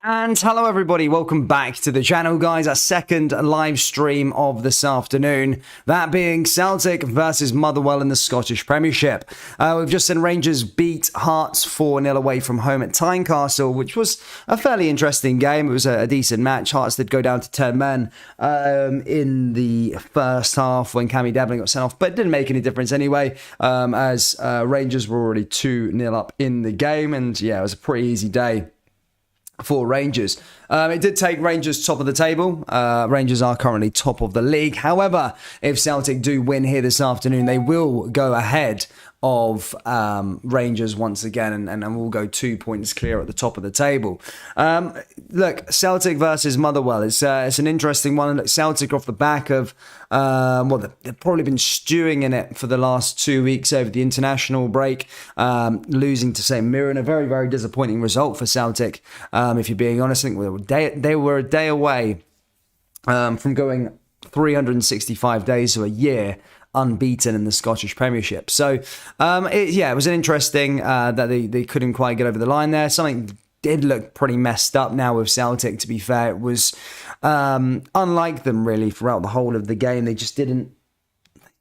And hello everybody, welcome back to the channel guys, our second live stream of this afternoon, that being Celtic versus Motherwell in the Scottish Premiership. We've just seen Rangers beat Hearts 4-0 away from home at Tynecastle, which was a fairly interesting game. It was a decent match. Hearts did go down to 10 men in the first half when Cammy Devlin got sent off, but it didn't make any difference anyway, as Rangers were already 2-0 up in the game, and yeah, it was a pretty easy day for Rangers. It did take Rangers top of the table. Rangers are currently top of the league. However, if Celtic do win here this afternoon, they will go ahead of Rangers once again, and we'll go 2 points clear at the top of the table. Look, Celtic versus Motherwell, it's an interesting one. Look, Celtic off the back of, they've probably been stewing in it for the last 2 weeks over the international break, losing to St Mirren, a very, very disappointing result for Celtic. If you're being honest, I think they were a day away from going 365 days to a year unbeaten in the Scottish Premiership. So, it was an interesting that they couldn't quite get over the line there. Something did look pretty messed up now with Celtic, to be fair. It was unlike them, really, throughout the whole of the game. They just didn't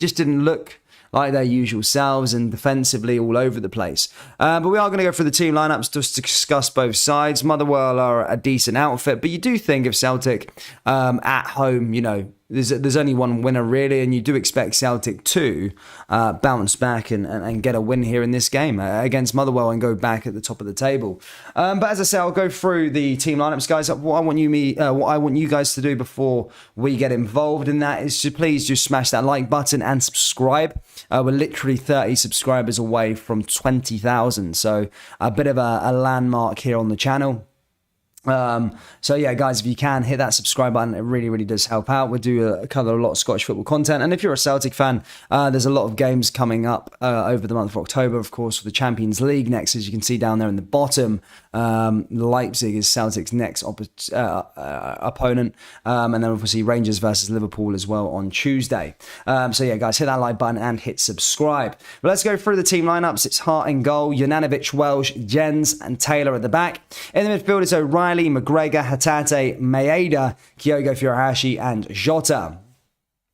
look like their usual selves and defensively all over the place. But we are going to go through the team lineups just to discuss both sides. Motherwell are a decent outfit, but you do think of Celtic at home, there's only one winner really, and you do expect Celtic to bounce back and get a win here in this game against Motherwell and go back at the top of the table. But as I say, I'll go through the team lineups, guys. What I want you guys to do before we get involved in that is to please just smash that like button and subscribe. We're literally 30 subscribers away from 20,000, so a bit of a landmark here on the channel. So yeah, guys, if you can hit that subscribe button, it really, really does help out. We do cover a lot of Scottish football content, and if you're a Celtic fan, there's a lot of games coming up over the month of October, of course, for the Champions League next, as you can see down there in the bottom. Leipzig is Celtic's next opponent, and then obviously Rangers versus Liverpool as well on Tuesday. So yeah, guys, hit that like button and hit subscribe. But let's go through the team lineups. It's Hart in goal, Juranovic, Welsh, Jens and Taylor at the back. In the midfield, it's O'Reilly, McGregor, Hatate, Maeda, Kyogo Furuhashi and Jota.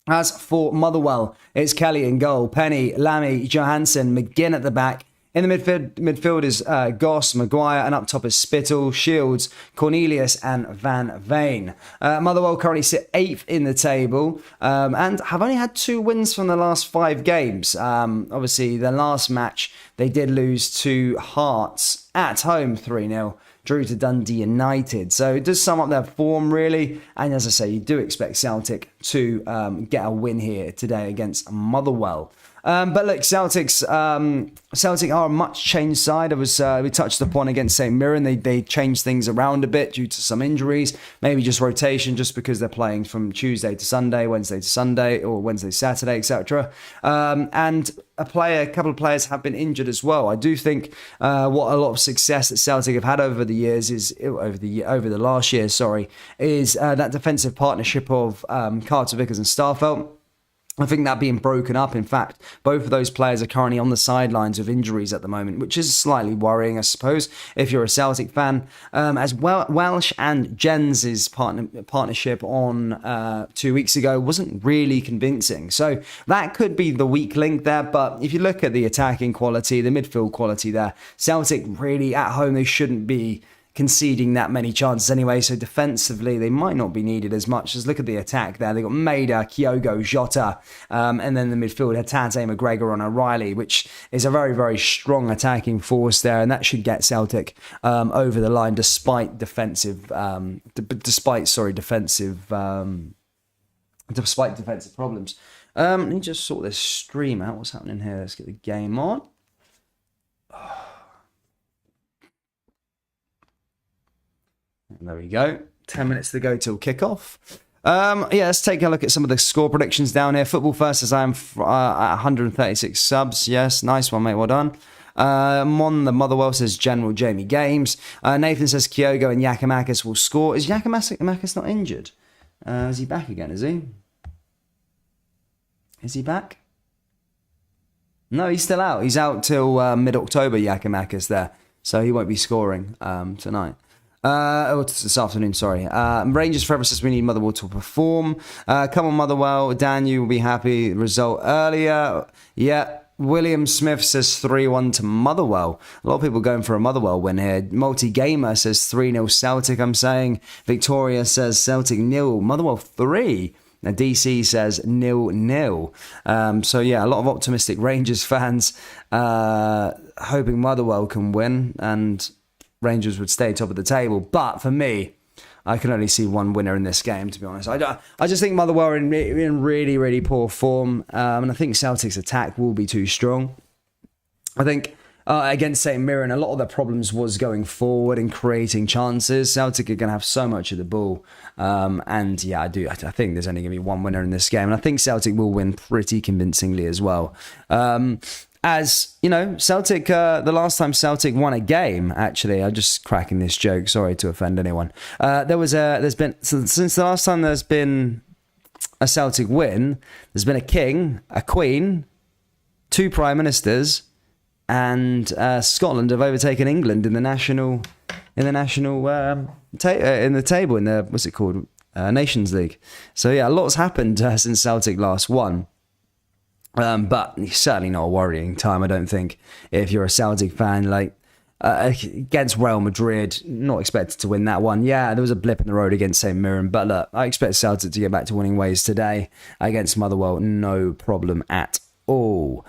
As for Motherwell, it's Kelly in goal, Penny, Lamy, Johansson, McGinn at the back. In the midfield is Goss, Maguire, and up top is Spittle, Shields, Cornelius, and Van Veen. Motherwell currently sit 8th in the table and have only had 2 wins from the last 5 games. Obviously, the last match, they did lose to Hearts at home 3-0. Drew to Dundee United. So it does sum up their form, really. And as I say, you do expect Celtic to get a win here today against Motherwell. But look, Celtic are a much changed side. We touched upon against St Mirren. They changed things around a bit due to some injuries, maybe just rotation, just because they're playing from Tuesday to Sunday, Wednesday to Sunday, or Wednesday to Saturday, etc. And a couple of players have been injured as well. I do think what a lot of success that Celtic have had over the years is over the last year, is that defensive partnership of Carter Vickers and Starfelt. I think that being broken up. In fact, both of those players are currently on the sidelines with injuries at the moment, which is slightly worrying, I suppose, if you're a Celtic fan. As well, Welsh and Jens' partnership on 2 weeks ago wasn't really convincing. So that could be the weak link there. But if you look at the attacking quality, the midfield quality there, Celtic really at home, they shouldn't be conceding that many chances anyway, so defensively they might not be needed as much. As look at the attack there, they got Maeda, Kyogo, Jota, and then the midfield Hatate, McGregor and O'Reilly, which is a very, very strong attacking force there, and that should get Celtic over the line despite defensive problems. Let me just sort this stream out. What's happening here? Let's get the game on. There we go. 10 minutes to go till kickoff. Let's take a look at some of the score predictions down here. Football First, as I am at 136 subs. Yes, nice one, mate. Well done. Mon the Motherwell says General Jamie Games. Nathan says Kyogo and Giakoumakis will score. Is Giakoumakis not injured? Is he back again? Is he? Is he back? No, he's still out. He's out till mid-October, Giakoumakis there. So he won't be scoring tonight. It's this afternoon, sorry. Rangers Forever says we need Motherwell to perform. Come on, Motherwell. Dan, you will be happy. Result earlier. Yeah. William Smith says 3-1 to Motherwell. A lot of people going for a Motherwell win here. Multi-Gamer says 3-0 Celtic, I'm saying. Victoria says Celtic 0, Motherwell 3. Now, DC says 0-0. So, yeah, a lot of optimistic Rangers fans hoping Motherwell can win and Rangers would stay top of the table. But for me, I can only see one winner in this game, to be honest. I just think Motherwell are in really, really poor form. And I think Celtic's attack will be too strong. I think against St Mirren, a lot of the problems was going forward and creating chances. Celtic are going to have so much of the ball. And yeah, I think there's only going to be one winner in this game. And I think Celtic will win pretty convincingly as well. As you know, Celtic, the last time Celtic won a game, actually, I'm just cracking this joke, sorry to offend anyone. There's been, since the last time there's been a Celtic win, there's been a king, a queen, 2 prime ministers, and Scotland have overtaken England in the Nations League. So yeah, a lot's happened since Celtic last won. But it's certainly not a worrying time, I don't think. If you're a Celtic fan, against Real Madrid, not expected to win that one. Yeah, there was a blip in the road against St Mirren, but look, I expect Celtic to get back to winning ways today against Motherwell, no problem at all.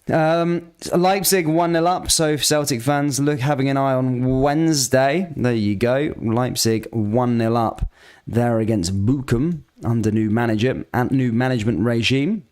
Leipzig 1-0 up, so Celtic fans having an eye on Wednesday. There you go, Leipzig 1-0 up there against Bochum under new manager and new management regime.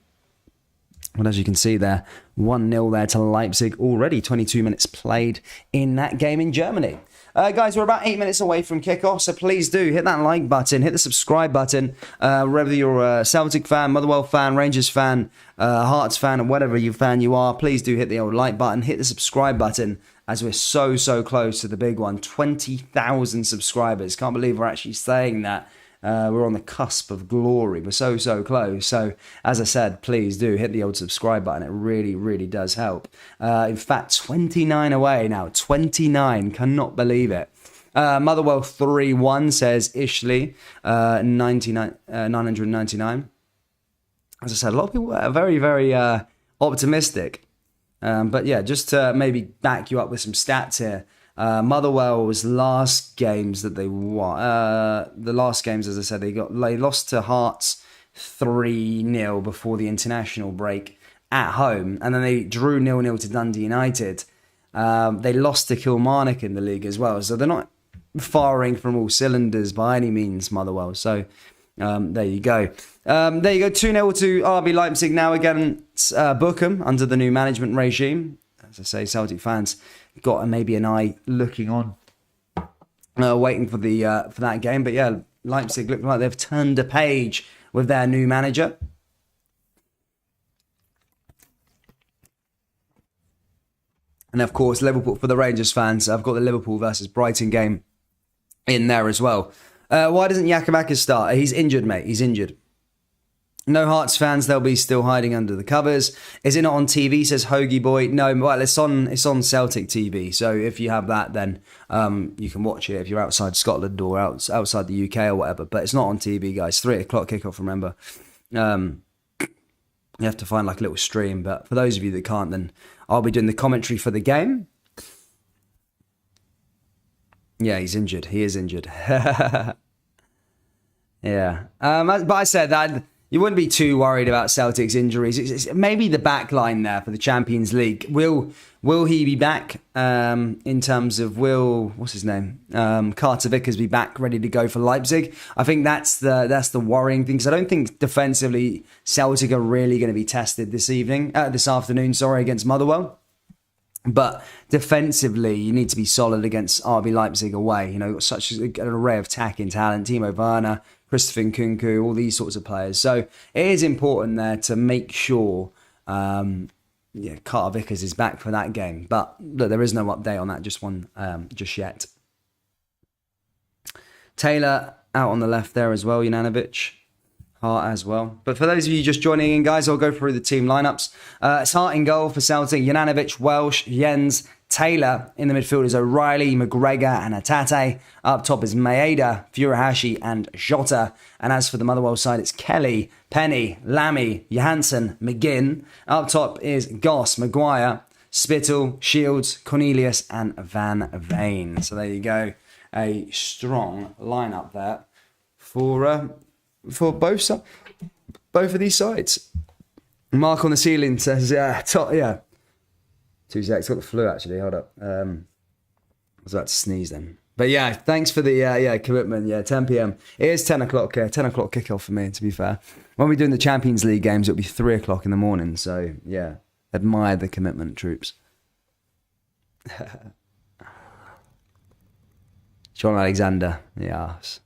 Well, as you can see there, 1-0 there to Leipzig. Already 22 minutes played in that game in Germany. Guys, we're about 8 minutes away from kickoff, so please do hit that like button, hit the subscribe button. Whether you're a Celtic fan, Motherwell fan, Rangers fan, Hearts fan, or whatever fan you are, please do hit the old like button, hit the subscribe button, as we're so close to the big one. 20,000 subscribers. Can't believe we're actually saying that. We're on the cusp of glory. We're so close. So, as I said, please do hit the old subscribe button. It really does help. In fact, 29 away now. 29. Cannot believe it. Motherwell 3-1 says Ishley. 999. As I said, a lot of people are very optimistic. But yeah, just to maybe back you up with some stats here. Motherwell's last games that they won, the last games, as I said, they lost to Hearts 3-0 before the international break at home, and then they drew 0-0 to Dundee United. They lost to Kilmarnock in the league as well, so they're not firing from all cylinders by any means, Motherwell. So there you go. 2-0 to RB Leipzig now against Bochum under the new management regime. As I say, Celtic fans got maybe an eye looking on, waiting for that game. But yeah, Leipzig look like they've turned a page with their new manager. And of course, Liverpool, for the Rangers fans, I've got the Liverpool versus Brighton game in there as well. Why doesn't Yakimakis start? He's injured, mate. He's injured. No Hearts fans, they'll be still hiding under the covers. Is it not on TV, says Hoagie Boy? No, well, it's on Celtic TV. So if you have that, then you can watch it if you're outside Scotland or outside the UK or whatever. But it's not on TV, guys. 3 o'clock kickoff, remember. You have to find like a little stream. But for those of you that can't, then I'll be doing the commentary for the game. Yeah, he's injured. He is injured. Yeah. But I said that you wouldn't be too worried about Celtic's injuries. It's maybe the back line there for the Champions League. Will he be back in terms of what's his name? Carter Vickers be back ready to go for Leipzig? I think that's the worrying thing, because I don't think defensively Celtic are really going to be tested this afternoon, against Motherwell. But defensively, you need to be solid against RB Leipzig away. You know, such an array of attacking talent. Timo Werner, Christopher Nkunku, all these sorts of players. So it is important there to make sure Carter Vickers is back for that game. But look, there is no update on that just yet. Taylor out on the left there as well, Junanovic. Hart as well. But for those of you just joining in, guys, I'll go through the team lineups. It's Hart in goal for Celtic. Junanovic, Welsh, Jens, Taylor. In the midfield is O'Reilly, McGregor and Atate. Up top is Maeda, Furuhashi and Jota. And as for the Motherwell side, it's Kelly, Penny, Lammy, Johansson, McGinn. Up top is Goss, Maguire, Spittle, Shields, Cornelius and Van Veen. So there you go. A strong lineup there for both of these sides. Mark on the ceiling says, yeah. 2 seconds, got the flu actually, hold up. I was about to sneeze then. But yeah, thanks for the commitment. Yeah, 10 p.m. It is 10 o'clock, 10 o'clock kickoff for me, to be fair. When we're doing the Champions League games, it'll be 3 o'clock in the morning. So yeah, admire the commitment, troops. John Alexander, yes.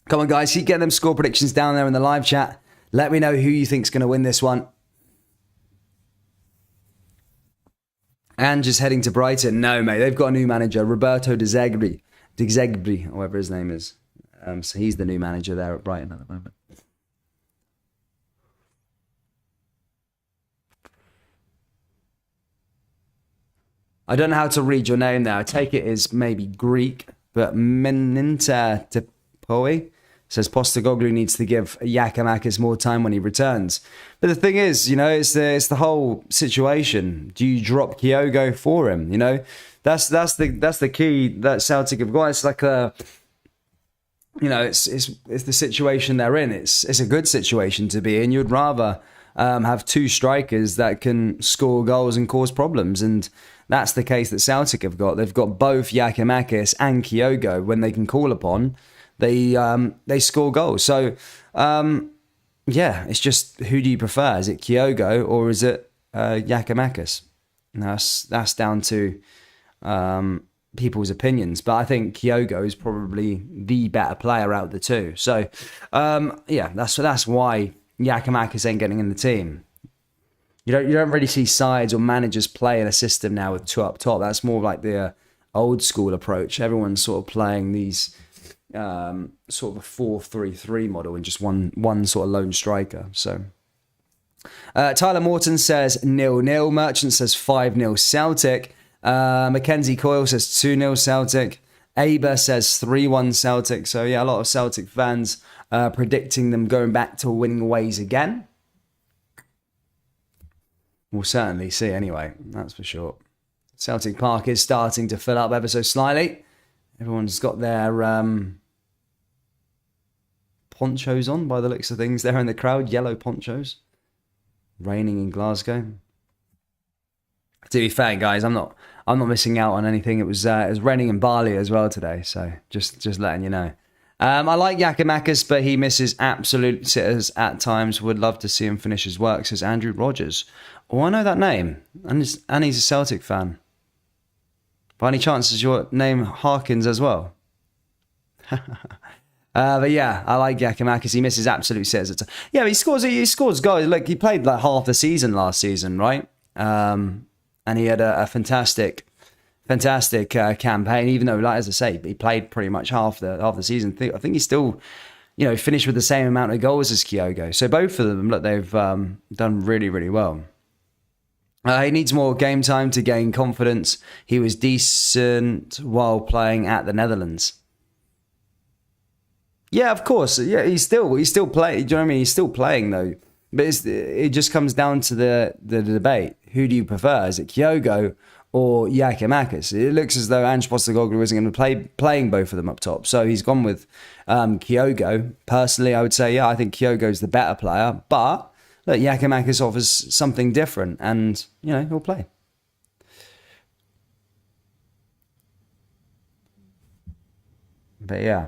Come on, guys, keep getting them score predictions down there in the live chat. Let me know who you think's going to win this one. And just heading to Brighton. No, mate, they've got a new manager, Roberto De Zerbi, or whatever his name is. So he's the new manager there at Brighton at the moment. I don't know how to read your name there. I take it as maybe Greek, but Meninta Tepoi says Postecoglou needs to give Giakoumakis more time when he returns. But the thing is, it's the whole situation. Do you drop Kyogo for him? That's the key that Celtic have got. It's like it's the situation they're in. It's a good situation to be in. You'd rather have 2 strikers that can score goals and cause problems, and that's the case that Celtic have got. They've got both Giakoumakis and Kyogo when they can call upon. They score goals. So, it's just, who do you prefer? Is it Kyogo or is it Giakoumakis? That's down to people's opinions. But I think Kyogo is probably the better player out of the two. So, that's why Giakoumakis ain't getting in the team. You don't really see sides or managers play in a system now with 2 up top. That's more like the old school approach. Everyone's sort of playing these sort of a 4-3-3 model and just one sort of lone striker. So Tyler Morton says 0-0. Merchant says 5-0 Celtic. Mackenzie Coyle says 2-0 Celtic. Aber says 3-1 Celtic. So yeah, a lot of Celtic fans predicting them going back to winning ways again. We'll certainly see anyway, that's for sure. Celtic Park is starting to fill up ever so slightly. Everyone's got their ponchos on by the looks of things there in the crowd. Yellow ponchos. Raining in Glasgow. To be fair, guys, I'm not missing out on anything. It was raining in Bali as well today, so just letting you know. I like Giakoumakis, but he misses absolute sitters at times. Would love to see him finish his work, says Andrew Rogers. Oh, I know that name. And he's a Celtic fan. By any chance, is your name Harkins as well? But yeah, I like Giakoumakis. He misses absolute sitters. Yeah, but he scores goals. Look, he played like half the season last season, right? And he had a fantastic campaign. Even though, like as I say, he played pretty much half the season. I think he still, finished with the same amount of goals as Kyogo. So both of them, look, they've done really, really well. He needs more game time to gain confidence. He was decent while playing at the Netherlands. Yeah, of course. Yeah, he's still playing. Do you know what I mean? He's still playing though. But it just comes down to the debate. Who do you prefer? Is it Kyogo or Giakoumakis? It looks as though Ange Postecoglou isn't going to be playing both of them up top. So he's gone with Kyogo. Personally, I would say, yeah, I think Kyogo's the better player. But look, Giakoumakis offers something different and, he'll play. But yeah.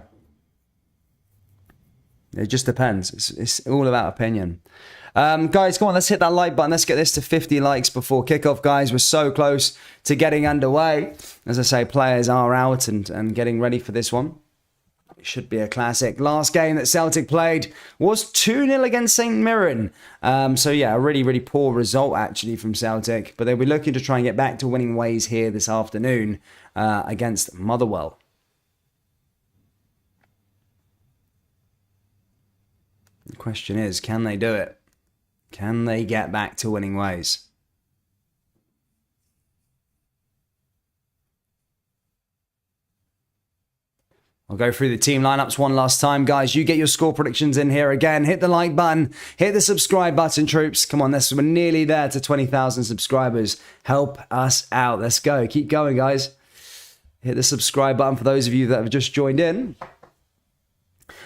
It just depends. It's all about opinion. Guys, come on, let's hit that like button. Let's get this to 50 likes before kickoff, guys. We're so close to getting underway. As I say, players are out and getting ready for this one. It should be a classic. Last game that Celtic played was 2-0 against St Mirren. So yeah, a really, really poor result actually from Celtic. But they'll be looking to try and get back to winning ways here this afternoon against Motherwell. The question is, can they do it? Can they get back to winning ways? I'll go through the team lineups one last time, guys. You get your score predictions in here again. Hit the like button. Hit the subscribe button, troops. Come on, we're nearly there to 20,000 subscribers. Help us out. Let's go. Keep going, guys. Hit the subscribe button for those of you that have just joined in.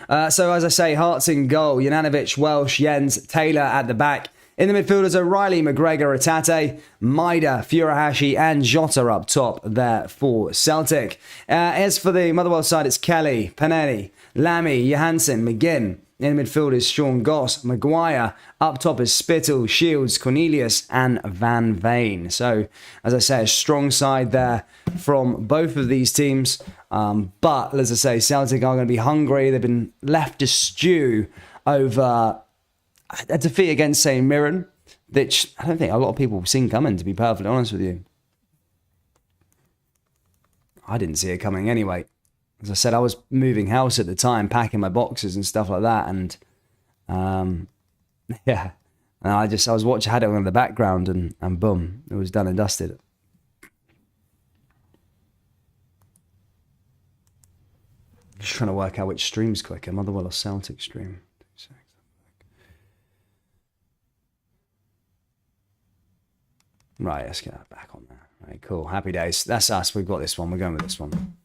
So, as I say, Hearts in goal. Juranovic, Welsh, Jens, Taylor at the back. In the midfielders are Riley, McGregor, Atate, Maida, Furuhashi and Jota up top there for Celtic. As for the Motherwell side, it's Kelly, Panelli, Lammy, Johansson, McGinn. In midfield is Sean Goss, Maguire. Up top is Spittle, Shields, Cornelius and Van Veen. So, as I say, a strong side there from both of these teams. But, as I say, Celtic are going to be hungry. They've been left to stew over a defeat against St Mirren, which I don't think a lot of people have seen coming, to be perfectly honest with you. I didn't see it coming anyway. As I said, I was moving house at the time, packing my boxes and stuff like that, and yeah, and I was watching, had it on in the background, and boom, it was done and dusted. Just trying to work out which stream's quicker, Motherwell or Celtic stream. Right, let's get that back on there. Right, cool. Happy days. That's us. We've got this one. We're going with this one.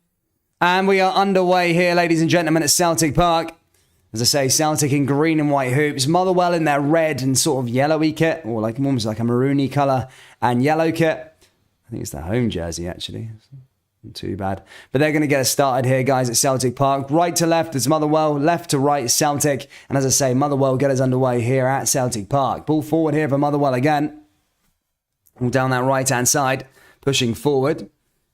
And we are underway here, ladies and gentlemen, at Celtic Park. As I say, Celtic in green and white hoops. Motherwell in their red and sort of yellowy kit, or like almost like a maroony colour and yellow kit. I think it's their home jersey, actually. Not too bad. But they're going to get us started here, guys, at Celtic Park. Right to left is Motherwell. Left to right is Celtic. And as I say, Motherwell get us underway here at Celtic Park. Ball forward here for Motherwell again. All down that right-hand side, pushing forward.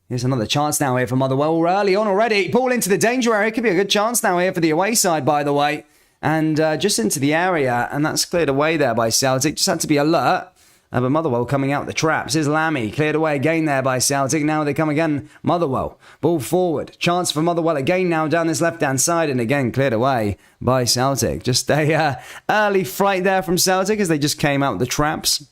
Here's another chance now here for Motherwell. We're early on already. Ball into the danger area. Could be a good chance now here for the away side, by the way. And just into the area, and that's cleared away there by Celtic. Just had to be alert. But Motherwell coming out the traps. Here's Lammy. Cleared away again there by Celtic. Now they come again. Motherwell. Ball forward. Chance for Motherwell again now down this left-hand side. And again cleared away by Celtic. Just a early fright there from Celtic as they just came out the traps.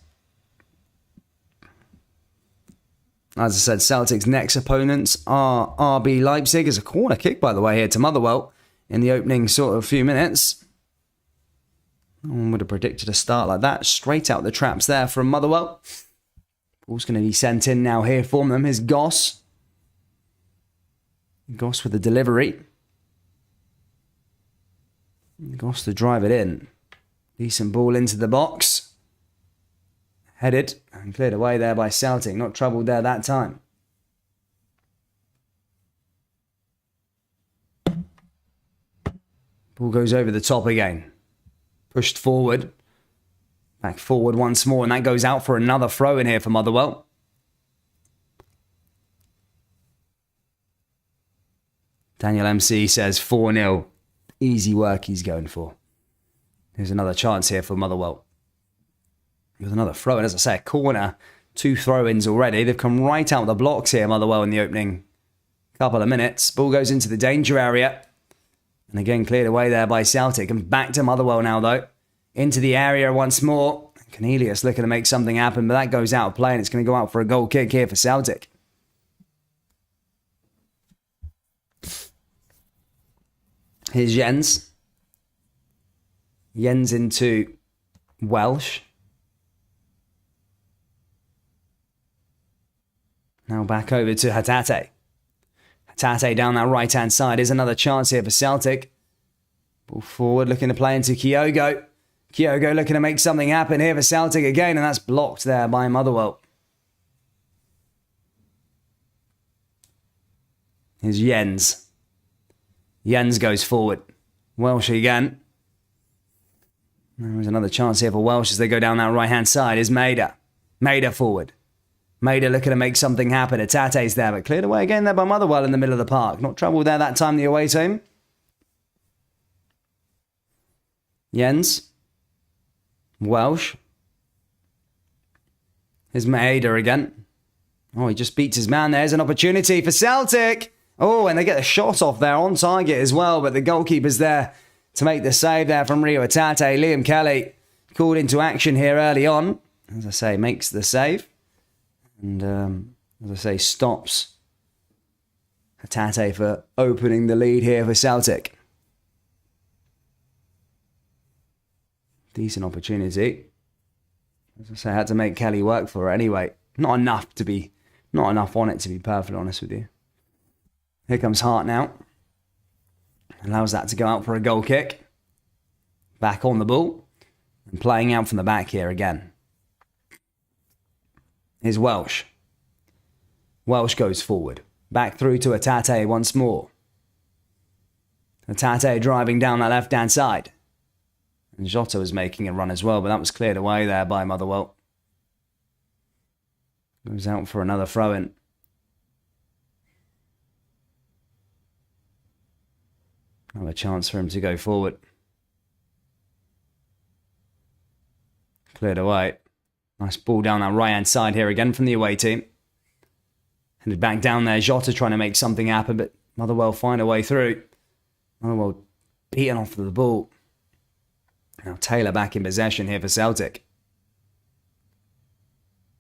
As I said, Celtic's next opponents are RB Leipzig. As a corner kick, by the way, here to Motherwell in the opening sort of few minutes. No one would have predicted a start like that. Straight out the traps there from Motherwell. Ball's going to be sent in now here for them. Here's Goss. Goss with the delivery. Goss to drive it in. Decent ball into the box. Headed and cleared away there by Celtic. Not troubled there that time. Ball goes over the top again. Pushed forward. Back forward once more. And that goes out for another throw in here for Motherwell. Daniel MC says 4-0. Easy work he's going for. There's another chance here for Motherwell. With another throw in, as I say, a corner, 2 throw-ins already. They've come right out the blocks here, Motherwell, in the opening couple of minutes. Ball goes into the danger area. And again, cleared away there by Celtic. And back to Motherwell now, though. Into the area once more. Cornelius looking to make something happen, but that goes out of play, and it's going to go out for a goal kick here for Celtic. Here's Jens. Jens into Welsh. Now back over to Hatate. Hatate down that right-hand side. Here's another chance here for Celtic. Ball forward, looking to play into Kyogo. Kyogo looking to make something happen here for Celtic again, and that's blocked there by Motherwell. Here's Jens. Jens goes forward. Welsh again. There's another chance here for Welsh as they go down that right-hand side. Here's Maida. Maida forward. Maida looking to make something happen. Atate's there, but cleared away again there by Motherwell in the middle of the park. Not trouble there that time, the away team. Jens. Welsh. Here's Maida again. Oh, he just beats his man. There's an opportunity for Celtic. Oh, and they get a shot off there on target as well, but the goalkeeper's there to make the save there from Rio Atate. Liam Kelly called into action here early on. As I say, makes the save. And, as I say, stops Tate for opening the lead here for Celtic. Decent opportunity. As I say, I had to make Kelly work for it anyway. Not enough on it, to be perfectly honest with you. Here comes Hart now. Allows that to go out for a goal kick. Back on the ball. And playing out from the back here again. Here's Welsh. Welsh goes forward. Back through to Tate once more. Tate driving down that left-hand side. And Jota was making a run as well, but that was cleared away there by Motherwell. Goes out for another throw-in. Another chance for him to go forward. Cleared away. Nice ball down that right-hand side here again from the away team. Headed back down there. Jota trying to make something happen, but Motherwell find a way through. Motherwell beaten off the ball. Now Taylor back in possession here for Celtic.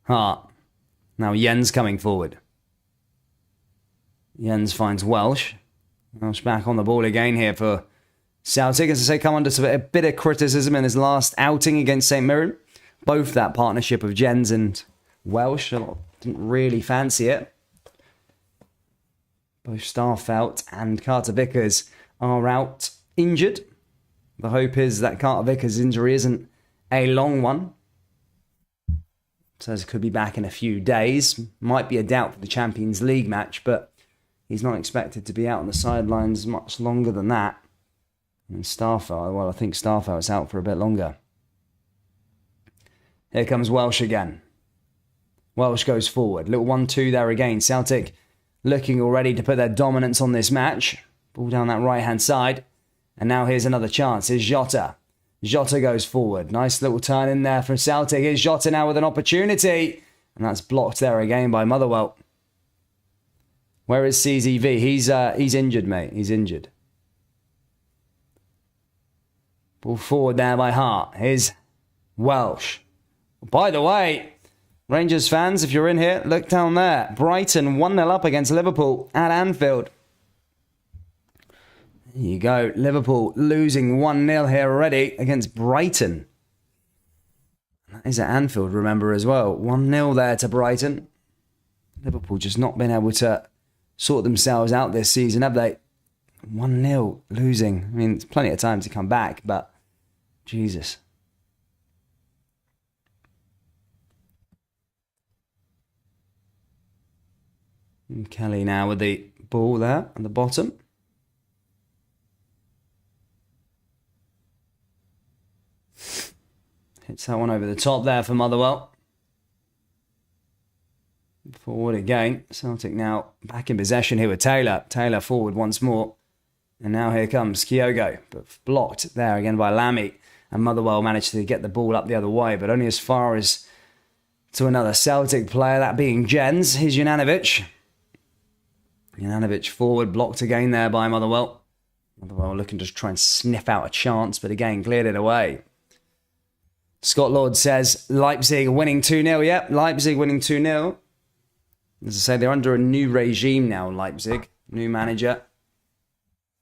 Hart. Now Jens coming forward. Jens finds Welsh. Welsh back on the ball again here for Celtic. As I say, come under a bit of criticism in his last outing against St Mirren. Both that partnership of Jens and Welsh. Didn't really fancy it. Both Starfelt and Carter Vickers are out injured. The hope is that Carter Vickers' injury isn't a long one. Says he could be back in a few days. Might be a doubt for the Champions League match, but he's not expected to be out on the sidelines much longer than that. And Starfelt, well, I think Starfelt's out for a bit longer. Here comes Welsh again. Welsh goes forward. Little 1-2 there again. Celtic looking already to put their dominance on this match. Ball down that right-hand side. And now here's another chance. Here's Jota. Jota goes forward. Nice little turn in there from Celtic. Here's Jota now with an opportunity. And that's blocked there again by Motherwell. Where is CZV? He's injured, mate. He's injured. Ball forward there by Hart. Here's Welsh. By the way, Rangers fans, if you're in here, look down there. Brighton 1-0 up against Liverpool at Anfield. There you go. Liverpool losing 1-0 here already against Brighton. That is at Anfield, remember, as well. 1-0 there to Brighton. Liverpool just not been able to sort themselves out this season, have they? 1-0 losing. I mean, it's plenty of time to come back, but Jesus. And Kelly now with the ball there at the bottom. Hits that one over the top there for Motherwell. Forward again. Celtic now back in possession here with Taylor. Taylor forward once more. And now here comes Kyogo. But blocked there again by Lamy. And Motherwell managed to get the ball up the other way. But only as far as to another Celtic player. That being Jens. Here's Junanovic. Junanovic forward. Blocked again there by Motherwell. Motherwell looking to try and sniff out a chance. But again, cleared it away. Scott Lord says Leipzig winning 2-0. Yep, Leipzig winning 2-0. As I say, they're under a new regime now, Leipzig. New manager.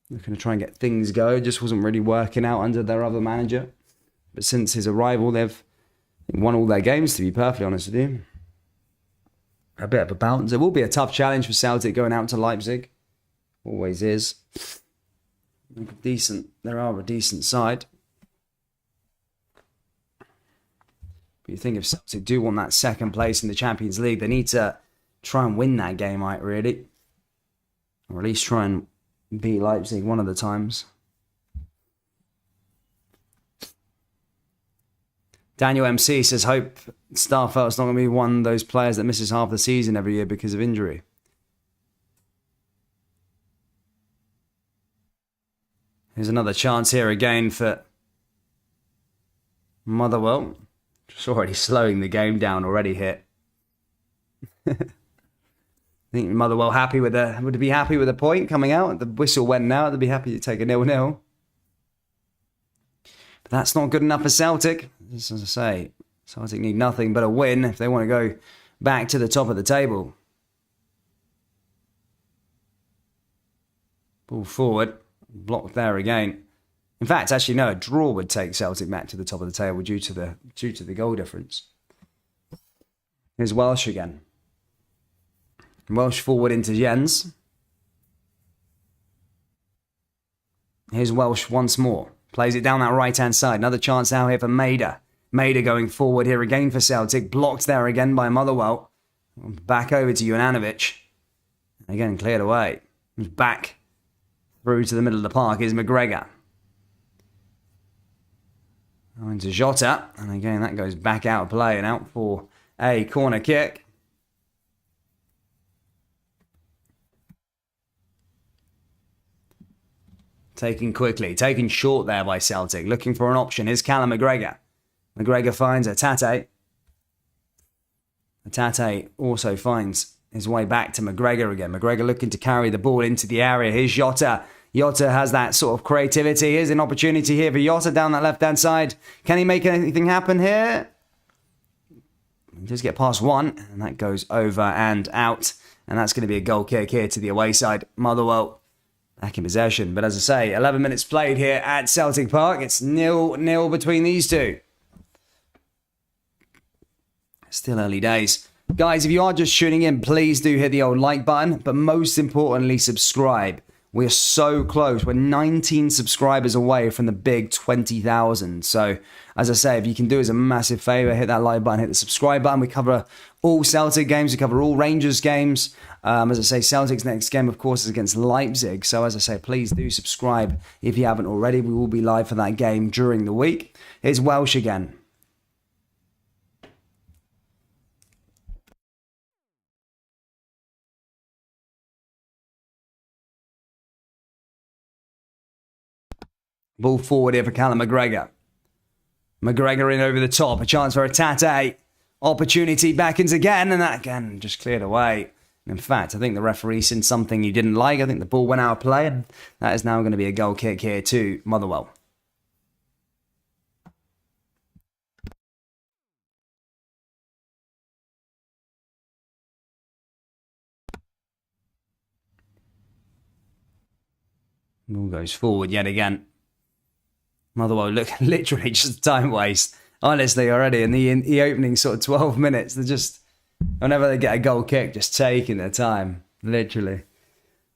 Looking to try and get things going. Just wasn't really working out under their other manager. But since his arrival, they've won all their games, to be perfectly honest with you. A bit of a bounce. It will be a tough challenge for Celtic going out to Leipzig. Always is. They are a decent side. But you think if Celtic do want that second place in the Champions League, they need to try and win that game, right, really. Or at least try and beat Leipzig one of the times. Daniel MC says, hope Starfelt's not going to be one of those players that misses half the season every year because of injury. Here's another chance here again for Motherwell. Just already slowing the game down already here. I think Motherwell would be happy with a point coming out. The whistle went now. They'd be happy to take a 0-0. But that's not good enough for Celtic. As I say, Celtic need nothing but a win if they want to go back to the top of the table. Ball forward. Blocked there again. In fact, actually, no, a draw would take Celtic back to the top of the table due to the goal difference. Here's Welsh again. Welsh forward into Jens. Here's Welsh once more. Plays it down that right-hand side. Another chance now here for Maida. Maida going forward here again for Celtic. Blocked there again by Motherwell. Back over to Juranovic. Again, cleared away. Back through to the middle of the park is McGregor. Into Jota. And again, that goes back out of play and out for a corner kick. Taken quickly. Taken short there by Celtic. Looking for an option. Here's Callum McGregor. McGregor finds Atate. Atate also finds his way back to McGregor again. McGregor looking to carry the ball into the area. Here's Jota. Jota has that sort of creativity. Here's an opportunity here for Jota down that left-hand side. Can he make anything happen here? He does get past one, and that goes over and out. And that's going to be a goal kick here to the away side. Motherwell back in possession. But as I say, 11 minutes played here at Celtic Park. It's 0-0 between these two. Still early days. Guys, if you are just tuning in, please do hit the old like button. But most importantly, subscribe. We're so close. We're 19 subscribers away from the big 20,000. So, as I say, if you can do us a massive favour, hit that like button, hit the subscribe button. We cover all Celtic games. We cover all Rangers games. As I say, Celtic's next game, of course, is against Leipzig. So, as I say, please do subscribe if you haven't already. We will be live for that game during the week. Here's Welsh again. Ball forward here for Callum McGregor. McGregor in over the top. A chance for Atate. Opportunity Beckons again. And that again just cleared away. In fact, I think the referee seen something he didn't like. I think the ball went out of play. And that is now going to be a goal kick here to Motherwell. Ball goes forward yet again. Motherwell look literally just a time waste. Honestly, already in the opening sort of 12 minutes, they're just, whenever they get a goal kick, just taking their time. Literally.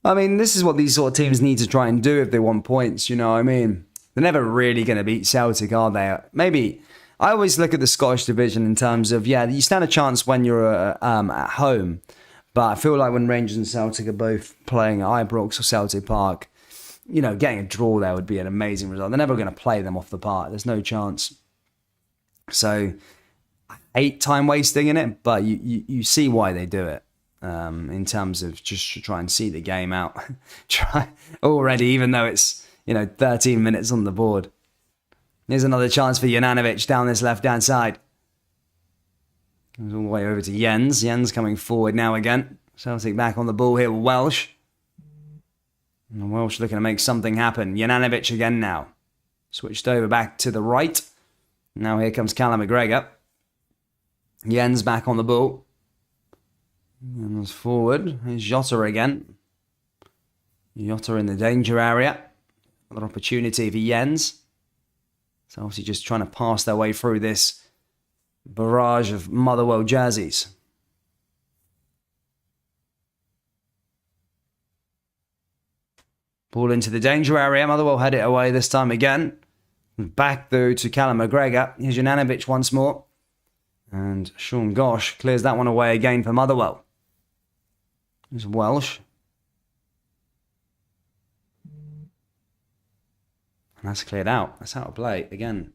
I mean, this is what these sort of teams need to try and do if they want points, you know what I mean? They're never really going to beat Celtic, are they? Maybe, I always look at the Scottish division in terms of, yeah, you stand a chance when you're at home. But I feel like when Rangers and Celtic are both playing at Ibrox or Celtic Park, you know, getting a draw there would be an amazing result. They're never going to play them off the park. There's no chance. So, I hate time wasting in it, but you see why they do it. In terms of just to try and see the game out. Try already, even though it's, 13 minutes on the board. Here's another chance for Juranovic down this left-hand side. Goes all the way over to Jens. Jens coming forward now again. Celtic back on the ball here with Welsh. And Welsh looking to make something happen. Juranovic again now. Switched over back to the right. Now here comes Callum McGregor. Jens back on the ball. Jens forward. Here's Jota again. Jota in the danger area. Another opportunity for Jens. So obviously just trying to pass their way through this barrage of Motherwell jerseys. Ball into the danger area. Motherwell head it away this time again. Back though to Callum McGregor. Here's Juranovic once more. And Sean Gosh clears that one away again for Motherwell. There's Welsh. And that's cleared out. That's out of play again.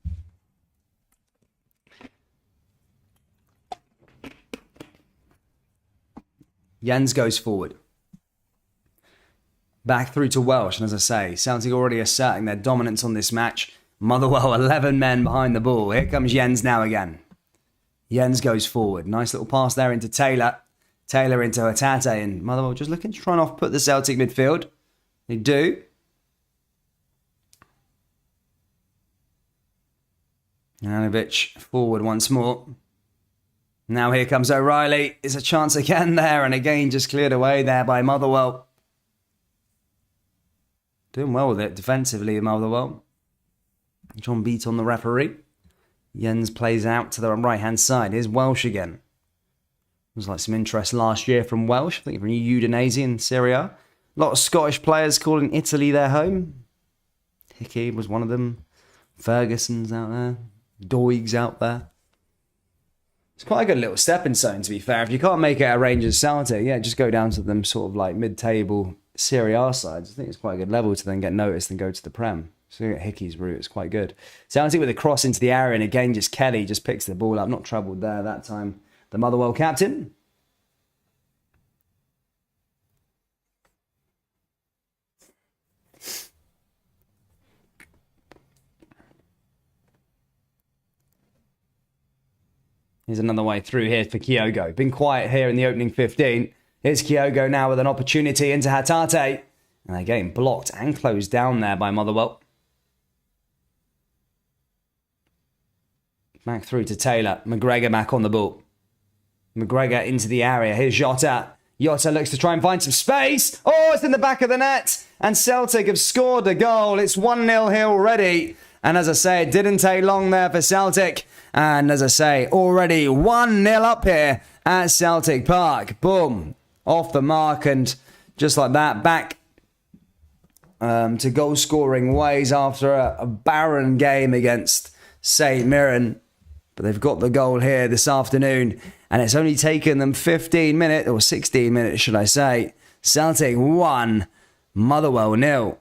Jens goes forward. Back through to Welsh, and as I say, Celtic already asserting their dominance on this match. Motherwell, 11 men behind the ball. Here comes Jens now again. Jens goes forward. Nice little pass there into Taylor. Taylor into Atate, and Motherwell just looking to try and off-put the Celtic midfield. They do. Juranovic forward once more. Now here comes O'Reilly. It's a chance again there, and again just cleared away there by Motherwell. Doing well with it defensively, Motherwell. John Beat on the referee. Jens plays out to the right-hand side. Here's Welsh again. There was like some interest last year from Welsh. I think from Udinese in Serie A. A lot of Scottish players calling Italy their home. Hickey was one of them. Ferguson's out there. Doig's out there. It's quite a good little stepping stone, to be fair. If you can't make it at Rangers Celtic, yeah, just go down to them sort of like mid-table Serie A sides. I think it's quite a good level to then get noticed and go to the Prem. So Hickey's route is quite good. Celtic with a cross into the area, and again, just Kelly just picks the ball up. Not troubled there that time. The Motherwell captain. Here's another way through here for Kyogo. Been quiet here in the opening 15. Here's Kyogo now with an opportunity into Hatate. And they're getting blocked and closed down there by Motherwell. Back through to Taylor. McGregor back on the ball. McGregor into the area. Here's Jota. Jota looks to try and find some space. Oh, it's in the back of the net. And Celtic have scored a goal. It's 1-0 here already. And as I say, it didn't take long there for Celtic. And as I say, already 1-0 up here at Celtic Park. Boom. Off the mark. And just like that, back to goal-scoring ways after a barren game against St. Mirren. But they've got the goal here this afternoon. And it's only taken them 15 minutes, or 16 minutes, should I say. Celtic 1, Motherwell 0.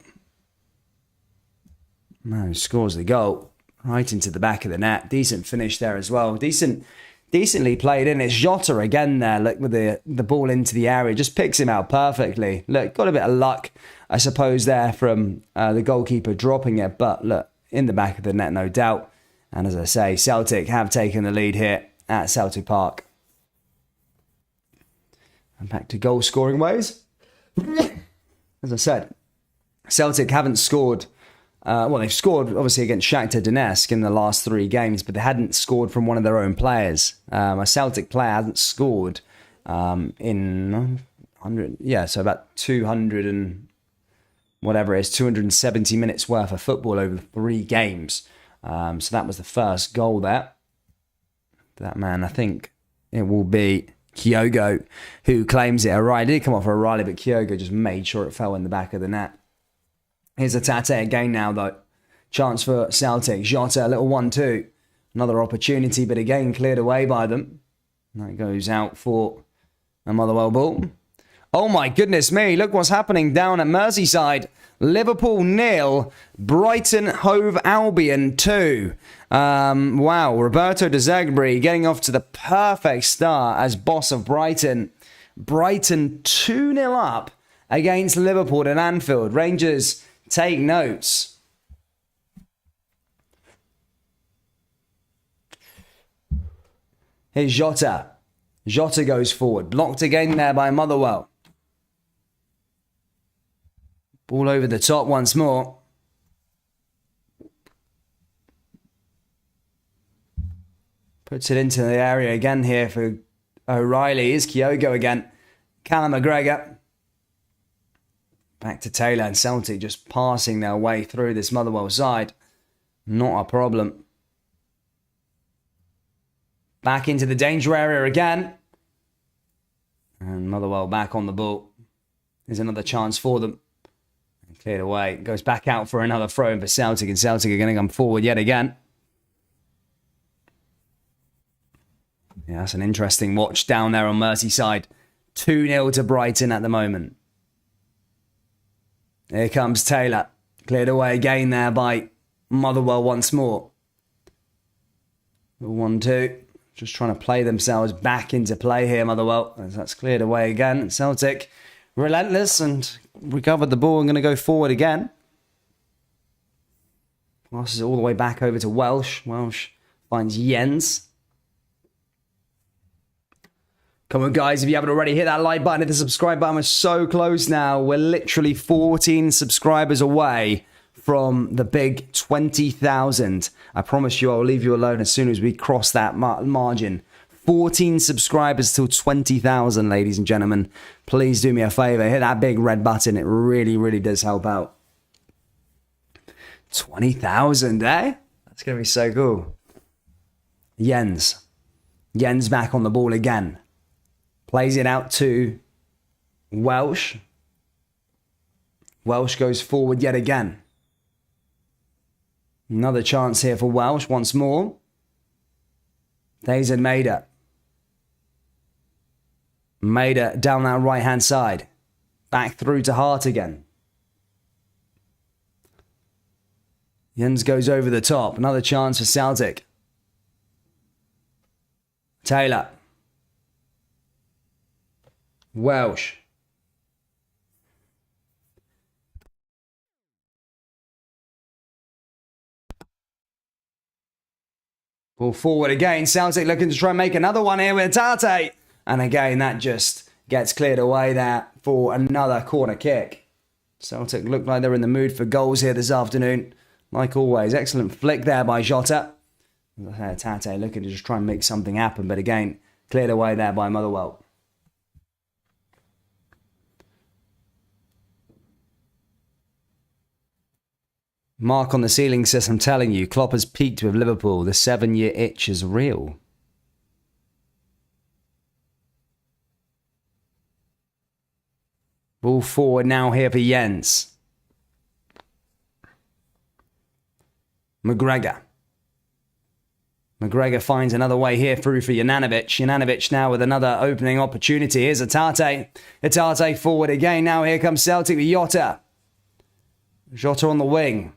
Man, scores the goal right into the back of the net. Decent finish there as well. Decently played in. It's Jota again there, look, with the ball into the area. Just picks him out perfectly. Look, got a bit of luck, I suppose, there from the goalkeeper dropping it. But look, in the back of the net, no doubt. And as I say, Celtic have taken the lead here at Celtic Park. And back to goal scoring ways. As I said, Celtic haven't scored. Well, they've scored obviously against Shakhtar Donetsk in the last 3 games, but they hadn't scored from one of their own players. A Celtic player hasn't scored in 100. Yeah, so about 200 and whatever it is, 270 minutes worth of football over 3 games. So that was the first goal there. That man, I think it will be Kyogo who claims it. O'Reilly did come off for O'Reilly, but Kyogo just made sure it fell in the back of the net. Here's a Tate again now, though. Chance for Celtic. Jota, a little 1-2. Another opportunity, but again cleared away by them. That goes out for a Motherwell ball. Oh my goodness me, look what's happening down at Merseyside. Liverpool 0, Brighton Hove Albion 2. Wow, Roberto De Zerbi getting off to the perfect start as boss of Brighton. Brighton 2-0 up against Liverpool at Anfield. Rangers, take notes. Here's Jota. Jota goes forward. Blocked again there by Motherwell. Ball over the top once more. Puts it into the area again here for O'Reilly. Is Kyogo again. Callum McGregor. Back to Taylor, and Celtic just passing their way through this Motherwell side. Not a problem. Back into the danger area again. And Motherwell back on the ball. There's another chance for them. Cleared away. Goes back out for another throw in for Celtic, and Celtic are going to come forward yet again. Yeah, that's an interesting watch down there on Merseyside. 2-0 to Brighton at the moment. Here comes Taylor. Cleared away again there by Motherwell once more. 1-2. Just trying to play themselves back into play here, Motherwell. As that's cleared away again. Celtic relentless and recovered the ball and going to go forward again. Passes it all the way back over to Welsh. Welsh finds Jens. Come on, guys, if you haven't already, hit that like button. Hit the subscribe button. We're so close now. We're literally 14 subscribers away from the big 20,000. I promise you I'll leave you alone as soon as we cross that margin. 14 subscribers till 20,000, ladies and gentlemen. Please do me a favor. Hit that big red button. It really, really does help out. 20,000, eh? That's going to be so cool. Jens back on the ball again. Plays it out to Welsh. Welsh goes forward yet again. Another chance here for Welsh once more. There's Maida. Maida down that right-hand side. Back through to Hart again. Jens goes over the top. Another chance for Celtic. Taylor. Welsh. Ball forward again. Celtic looking to try and make another one here with Tate. And again, that just gets cleared away there for another corner kick. Celtic look like they're in the mood for goals here this afternoon. Like always, excellent flick there by Jota. Tate looking to just try and make something happen. But again, cleared away there by Motherwell. Mark on the ceiling says, I'm telling you, Klopp has peaked with Liverpool. The 7-year itch is real. Ball forward now here for Jens. McGregor finds another way here through for Juranovic. Juranovic now with another opening opportunity. Here's Tate. Tate forward again. Now here comes Celtic with Jota. Jota on the wing.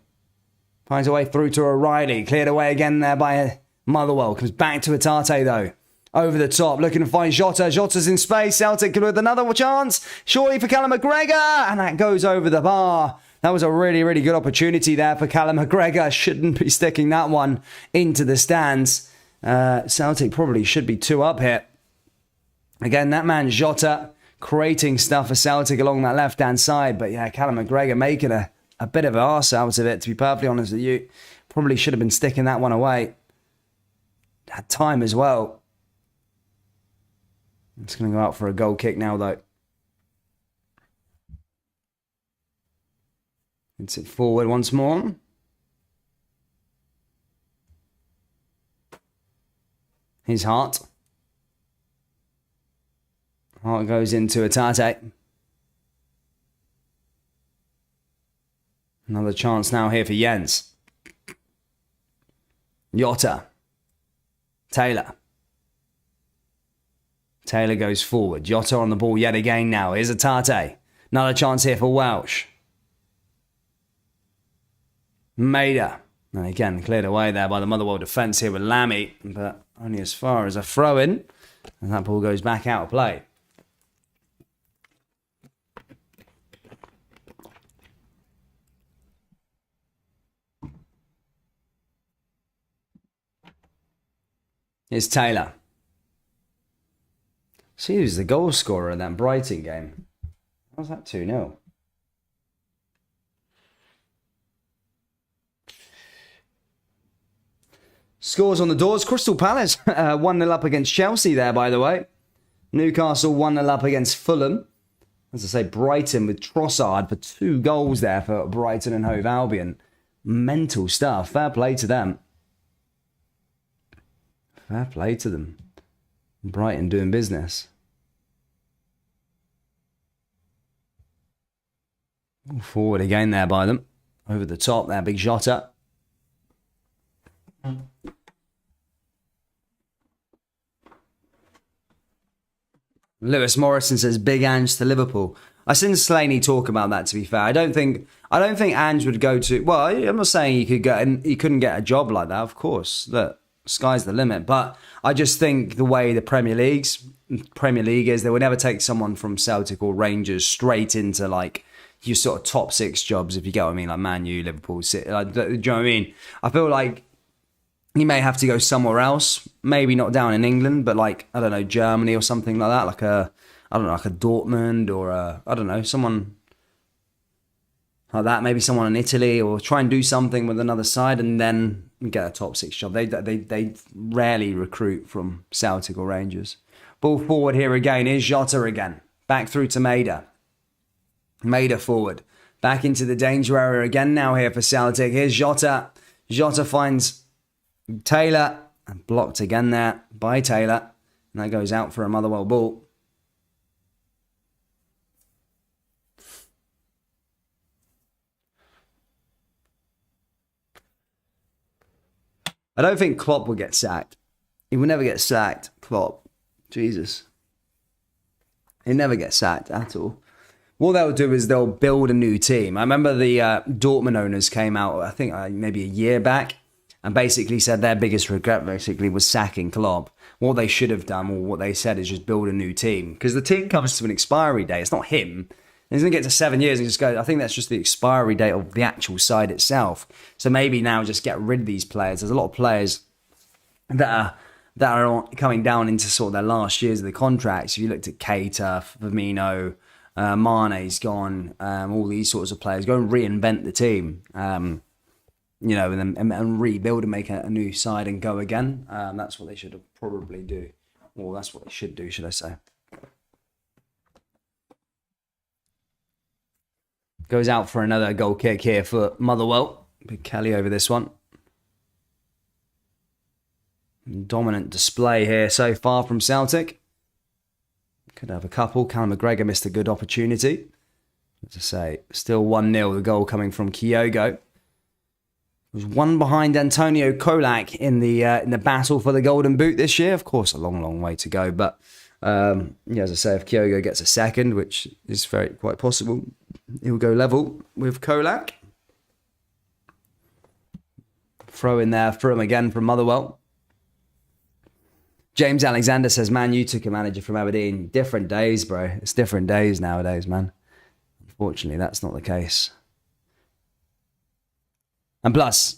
Finds a way through to O'Reilly. Cleared away again there by Motherwell. Comes back to Tate though. Over the top, looking to find Jota. Jota's in space. Celtic with another chance. Surely for Callum McGregor. And that goes over the bar. That was a really, really good opportunity there for Callum McGregor. Shouldn't be sticking that one into the stands. Celtic probably should be 2 up here. Again, that man Jota creating stuff for Celtic along that left-hand side. But yeah, Callum McGregor making a bit of an arse out of it, to be perfectly honest with you. Probably should have been sticking that one away. Had time as well. It's going to go out for a goal kick now, though. It's it forward once more. Here's Hart. Hart goes into Tate. Another chance now here for Jens. Jota. Taylor. Taylor goes forward. Jota on the ball yet again now. Here's Tate. Another chance here for Welsh. Maida. And again, cleared away there by the Motherwell defence here with Lammy. But only as far as a throw-in. And that ball goes back out of play. Here's Taylor. See who's the goal scorer in that Brighton game. How's that 2-0? Scores on the doors. Crystal Palace 1-0 up against Chelsea there, by the way. Newcastle 1-0 up against Fulham. As I say, Brighton with Trossard for 2 goals there for Brighton and Hove Albion. Mental stuff. Fair play to them. Fair play to them. Brighton doing business. Forward again there by them. Over the top there, big Jota. Lewis Morrison says big Ange to Liverpool. I seen Slaney talk about that, to be fair. I don't think Ange would go to, well, I'm not saying he couldn't get a job like that, of course. Look, sky's the limit. But I just think the way the Premier League is, they would never take someone from Celtic or Rangers straight into like your sort of top 6 jobs, if you get what I mean, like Man U, Liverpool, City. Like, do you know what I mean? I feel like he may have to go somewhere else, maybe not down in England, but like, I don't know, Germany or something like that, like a Dortmund or someone like that, maybe someone in Italy, or try and do something with another side and then get a top 6 job. They rarely recruit from Celtic or Rangers. Ball forward here again. Here's Jota again. Back through to Maida. Maida forward. back into the danger area again now here for Celtic. Here's Jota. Jota finds Taylor, and blocked again there by Taylor. And that goes out for a Motherwell ball. I don't think Klopp will get sacked. He will never get sacked, Klopp. Jesus. He never gets sacked at all. What they'll do is they'll build a new team. I remember the Dortmund owners came out, I think maybe a year back, and basically said their biggest regret basically was sacking Klopp. What they should have done, or what they said, is just build a new team. Because the team comes to an expiry date. It's not him. He's going to get to 7 years and just go, I think that's just the expiry date of the actual side itself. So maybe now just get rid of these players. There's a lot of players that are coming down into sort of their last years of the contracts. If you looked at Keita, Firmino, Mane's gone, all these sorts of players, go and reinvent the team, and rebuild and make a new side and go again. That's what they should probably do. Well, that's what they should do, should I say. Goes out for another goal kick here for Motherwell. Big Kelly over this one. Dominant display here so far from Celtic. Could have a couple. Callum McGregor missed a good opportunity. As I say, still 1-0. The goal coming from Kyogo. Was one behind Antonio Kolak in the battle for the Golden Boot this year. Of course, a long, long way to go. But as I say, if Kyogo gets a second, which is quite possible, he'll go level with Kolak. Throw in there for him again from Motherwell. James Alexander says, man, you took a manager from Aberdeen. Different days, bro. It's different days nowadays, man. Unfortunately, that's not the case. And plus,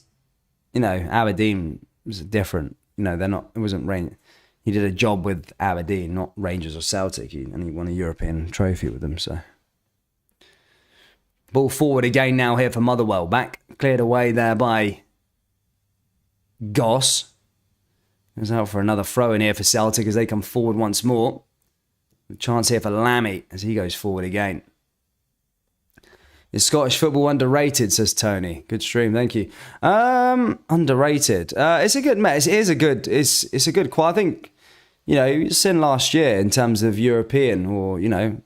Aberdeen was different. They're not, it wasn't Rangers. He did a job with Aberdeen, not Rangers or Celtic. And he won a European trophy with them, so. Ball forward again now here for Motherwell. Back, cleared away there by Goss. Goes out for another throw in here for Celtic as they come forward once more. A chance here for Lammy as he goes forward again. Is Scottish football underrated, says Tony. Good stream, thank you. Underrated. It's a good match. It's a good qual. I think, you've seen last year in terms of European or, the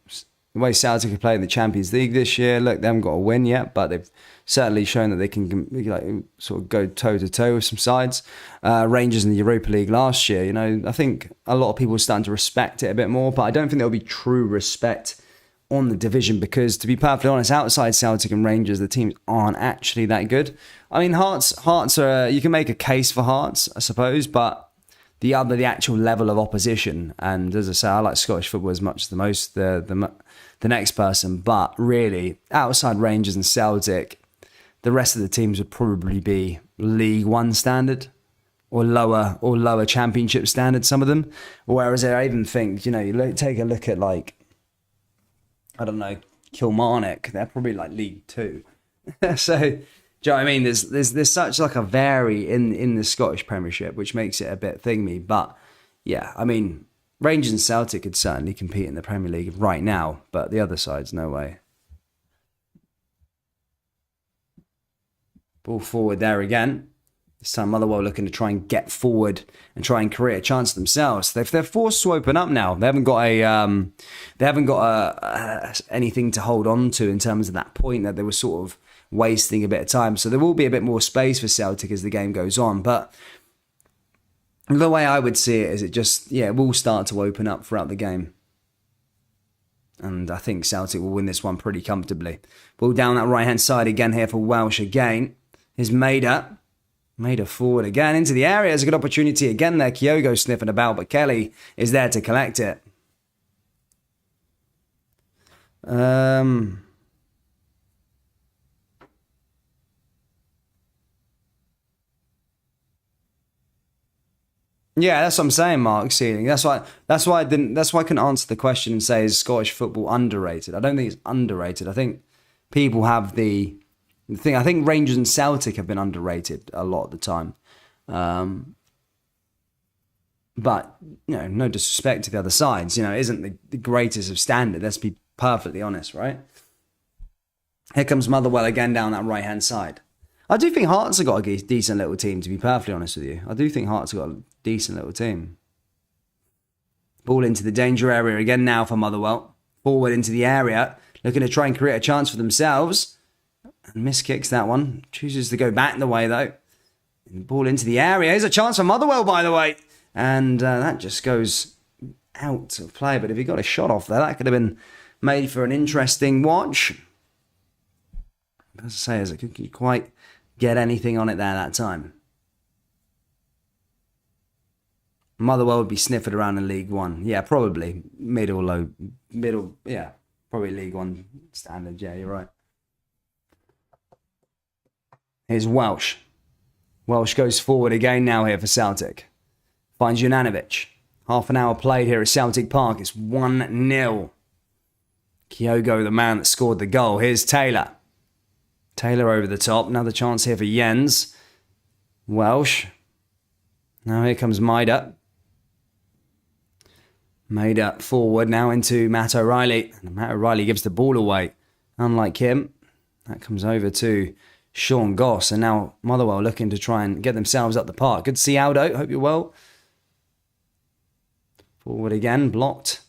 way Celtic are playing the Champions League this year. Look, they haven't got a win yet, but they've certainly shown that they can sort of go toe-to-toe with some sides. Rangers in the Europa League last year, I think a lot of people are starting to respect it a bit more, but I don't think there'll be true respect on the division because, to be perfectly honest, outside Celtic and Rangers, the teams aren't actually that good. I mean, Hearts are, you can make a case for Hearts, I suppose, but the actual level of opposition, and as I say, I like Scottish football as much as the next person, but really, outside Rangers and Celtic, the rest of the teams would probably be League One standard or lower Championship standard, some of them. Whereas I even think, you take a look at I don't know, Kilmarnock, they're probably League Two. So, do you know what I mean? There's such a vary in the Scottish Premiership, which makes it a bit thingy. But yeah, I mean, Rangers and Celtic could certainly compete in the Premier League right now, but the other side's no way. Ball forward there again. This time Motherwell looking to try and get forward and try and create a chance themselves. They're forced to open up now. They haven't got anything to hold on to in terms of that point that they were sort of wasting a bit of time. So there will be a bit more space for Celtic as the game goes on. But the way I would see it is it will start to open up throughout the game. And I think Celtic will win this one pretty comfortably. Ball down that right-hand side again here for Welsh again. Is Maida forward again into the area. There's a good opportunity again there. Kyogo sniffing about, but Kelly is there to collect it. Yeah, that's what I'm saying, Mark. Sealing. That's why I couldn't answer the question and say, is Scottish football underrated? I don't think it's underrated. I think people have the thing. I think Rangers and Celtic have been underrated a lot of the time. But no disrespect to the other sides. It isn't the greatest of standard. Let's be perfectly honest, right? Here comes Motherwell again down that right-hand side. I do think Hearts have got a decent little team, to be perfectly honest with you. I do think Hearts have got a decent little team. Ball into the danger area again now for Motherwell. Forward into the area, looking to try and create a chance for themselves. And miskicks that one. Chooses to go back the way, though. Ball into the area. Here's a chance for Motherwell, by the way. And that just goes out of play. But if he got a shot off there, that could have been made for an interesting watch. As I say, as it couldn't quite get anything on it there that time. Motherwell would be sniffing around in League One. Yeah, probably. Middle, yeah. Probably League One standard. Yeah, you're right. Here's Welsh. Welsh goes forward again now here for Celtic. Finds Junanovic. Half an hour played here at Celtic Park. It's 1-0. Kyogo, the man that scored the goal. Here's Taylor. Taylor over the top. Another chance here for Jens. Welsh. Now here comes Maida. Maida forward now into Matt O'Reilly. And Matt O'Reilly gives the ball away. Unlike him. That comes over to Sean Goss. And now Motherwell looking to try and get themselves up the park. Good to see Aldo. Hope you're well. Forward again. Blocked.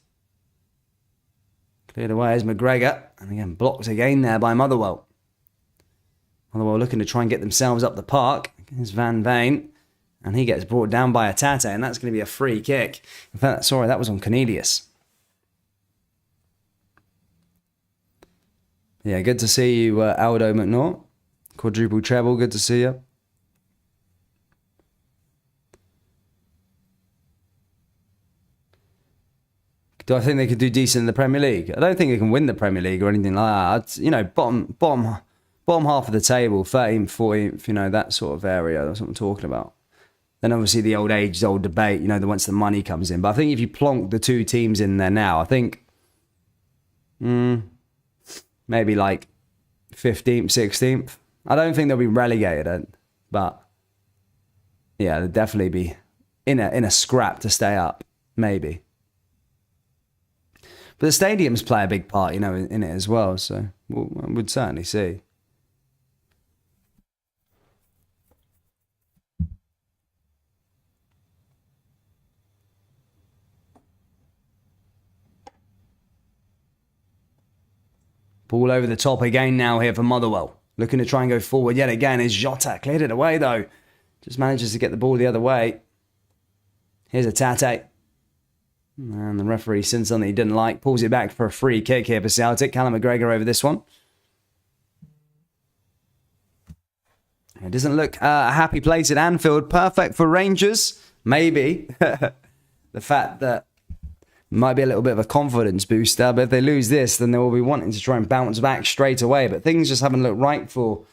Cleared away as McGregor. And again blocked again there by Motherwell. Motherwell looking to try and get themselves up the park. Here's Van Veen. And he gets brought down by Atate. And that's going to be a free kick. In fact, sorry, that was on Cornelius. Yeah, good to see you, Aldo McNaught. Quadruple treble, good to see you. Do I think they could do decent in the Premier League? I don't think they can win the Premier League or anything like that. You know, bottom half of the table, 13th, 14th, you know, that sort of area. That's what I'm talking about. Then obviously the old debate, you know, once the money comes in. But I think if you plonk the two teams in there now, I think maybe like 15th, 16th. I don't think they'll be relegated, but yeah, they'll definitely be in a scrap to stay up, maybe. But the stadiums play a big part, you know, in it as well. So we'd certainly see. Ball over the top again now here for Motherwell. Looking to try and go forward yet again is Jota. Cleared it away though. Just manages to get the ball the other way. Here's Atate. And the referee sends something he didn't like. Pulls it back for a free kick here for Celtic. Callum McGregor over this one. It doesn't look a happy place at Anfield. Perfect for Rangers. Maybe. The fact that might be a little bit of a confidence booster, but if they lose this, then they will be wanting to try and bounce back straight away. But things just haven't looked right for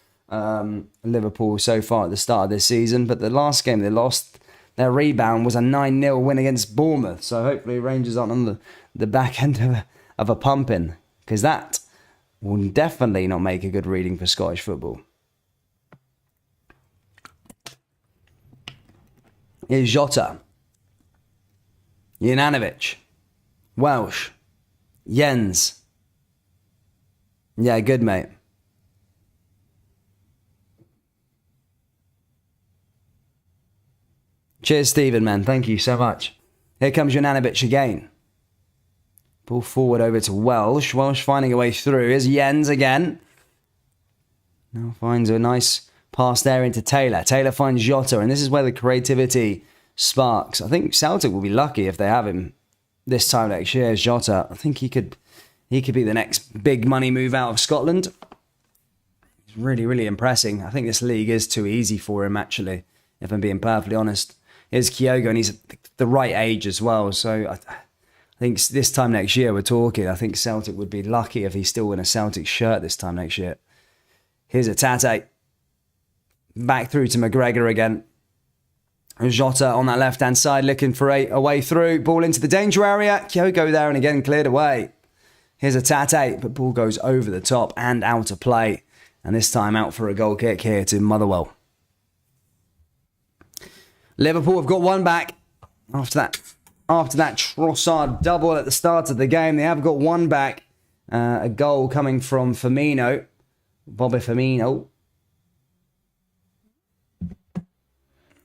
Liverpool so far at the start of this season. But the last game they lost, their rebound was a 9-0 win against Bournemouth. So hopefully Rangers aren't on the back end of a pumping, because that will definitely not make a good reading for Scottish football. Here's Jota. Junanovic. Welsh. Jens. Yeah, good, mate. Cheers, Stephen, man. Thank you so much. Here comes Junanovic again. Ball forward over to Welsh. Welsh finding a way through. Here's Jens again. Now finds a nice pass there into Taylor. Taylor finds Jota, and this is where the creativity sparks. I think Celtic will be lucky if they have him this time next year. Jota, I think he could be the next big money move out of Scotland. He's really, really impressing. I think this league is too easy for him, actually, if I'm being perfectly honest. Here's Kyogo, and he's the right age as well. So I think this time next year we're talking, I think Celtic would be lucky if he's still in a Celtic shirt this time next year. Here's Atate. Back through to McGregor again. Jota on that left-hand side looking for a way through. Ball into the danger area. Kyogo there and again cleared away. Here's Atate, but ball goes over the top and out of play. And this time out for a goal kick here to Motherwell. Liverpool have got one back. After that Trossard double at the start of the game, they have got one back. A goal coming from Firmino. Bobby Firmino.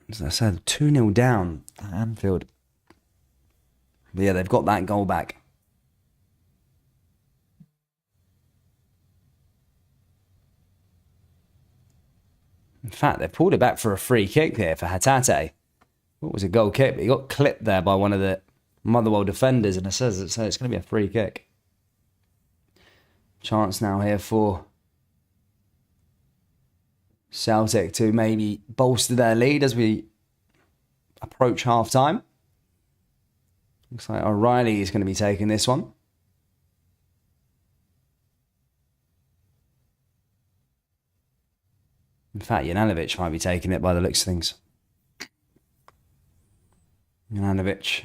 As I said, 2-0 down at Anfield. But yeah, they've got that goal back. In fact, they've pulled it back for a free kick here for Hatate. What was a goal kick? But he got clipped there by one of the Motherwell defenders, and it says it's going to be a free kick. Chance now here for Celtic to maybe bolster their lead as we approach half-time. Looks like O'Reilly is going to be taking this one. In fact, Juranovic might be taking it by the looks of things. Juranovic.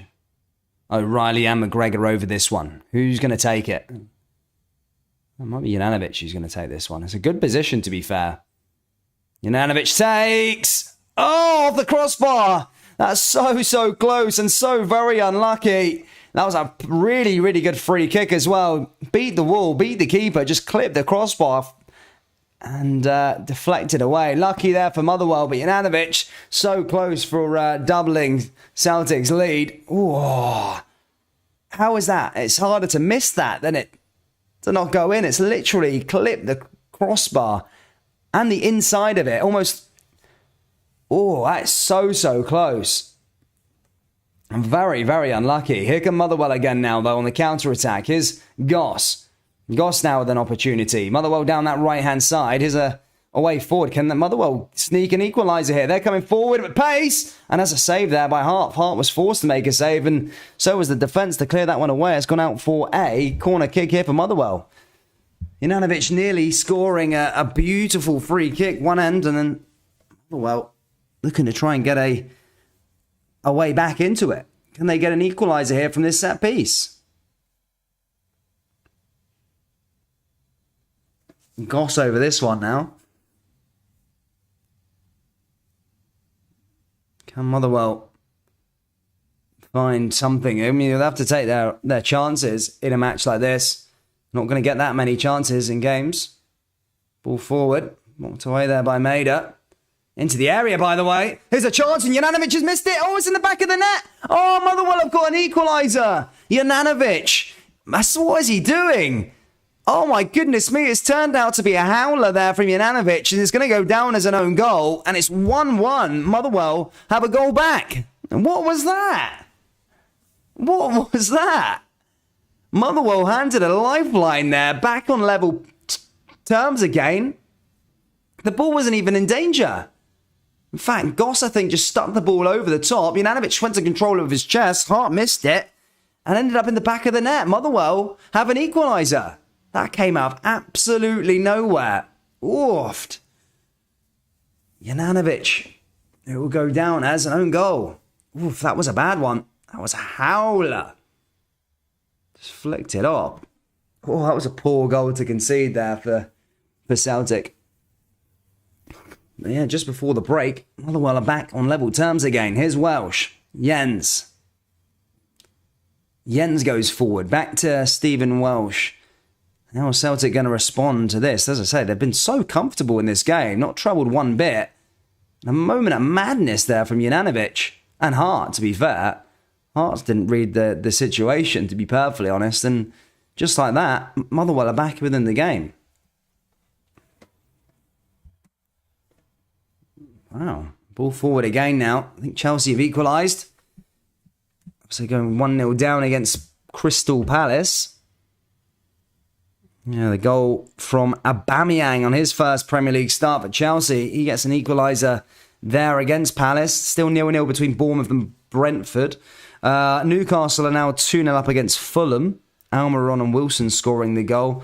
O'Reilly and McGregor over this one. Who's going to take it? It might be Juranovic who's going to take this one. It's a good position, to be fair. Juranovic takes... Oh, off the crossbar! That's so close and so very unlucky. That was a really, really good free kick as well. Beat the wall, beat the keeper, just clipped the crossbar and deflected away. Lucky there for Motherwell, but Juranovic so close for doubling Celtic's lead. Ooh. How is that? It's harder to miss that than it to not go in. It's literally clipped the crossbar and the inside of it. Almost... Oh, that's so close. Very, very unlucky. Here come Motherwell again now, though, on the counter-attack. Here's Goss. Goss now with an opportunity. Motherwell down that right-hand side. Here's a way forward. Can Motherwell sneak an equaliser here? They're coming forward with pace. And there's a save there by Hart. Hart was forced to make a save, and so was the defence to clear that one away. It's gone out for a corner kick here for Motherwell. Juranovic nearly scoring a beautiful free kick, one end, and then Motherwell looking to try and get a way back into it. Can they get an equaliser here from this set piece? Goss over this one now. Can Motherwell find something? I mean, they'll have to take their chances in a match like this. Not going to get that many chances in games. Ball forward. Walked away there by Maida. Into the area, by the way. Here's a chance, and Juranovic has missed it. Oh, it's in the back of the net. Oh, Motherwell have got an equaliser. Juranovic. What is he doing? Oh, my goodness me. It's turned out to be a howler there from Juranovic, and it's going to go down as an own goal, and it's 1-1. Motherwell have a goal back. And what was that? What was that? Motherwell handed a lifeline there, back on level terms again. The ball wasn't even in danger. In fact, Goss, I think, just stuck the ball over the top. Juranovic went to control of his chest. Hart missed it and ended up in the back of the net. Motherwell have an equaliser. That came out of absolutely nowhere. Oofed. Juranovic. It will go down as an own goal. Oof, that was a bad one. That was a howler. Just flicked it up. Oh, that was a poor goal to concede there for Celtic. But yeah, just before the break, Motherwell are back on level terms again. Here's Welsh. Jens. Jens goes forward. Back to Stephen Welsh. How is Celtic going to respond to this? As I say, they've been so comfortable in this game. Not troubled one bit. A moment of madness there from Juranovic. And Hart, to be fair. Hart didn't read the situation, to be perfectly honest. And just like that, Motherwell are back within the game. Wow. Ball forward again now. I think Chelsea have equalised. So going 1-0 down against Crystal Palace. Yeah, the goal from Aubameyang on his first Premier League start for Chelsea. He gets an equaliser there against Palace. Still 0-0 between Bournemouth and Brentford. Newcastle are now 2-0 up against Fulham. Almiron and Wilson scoring the goal.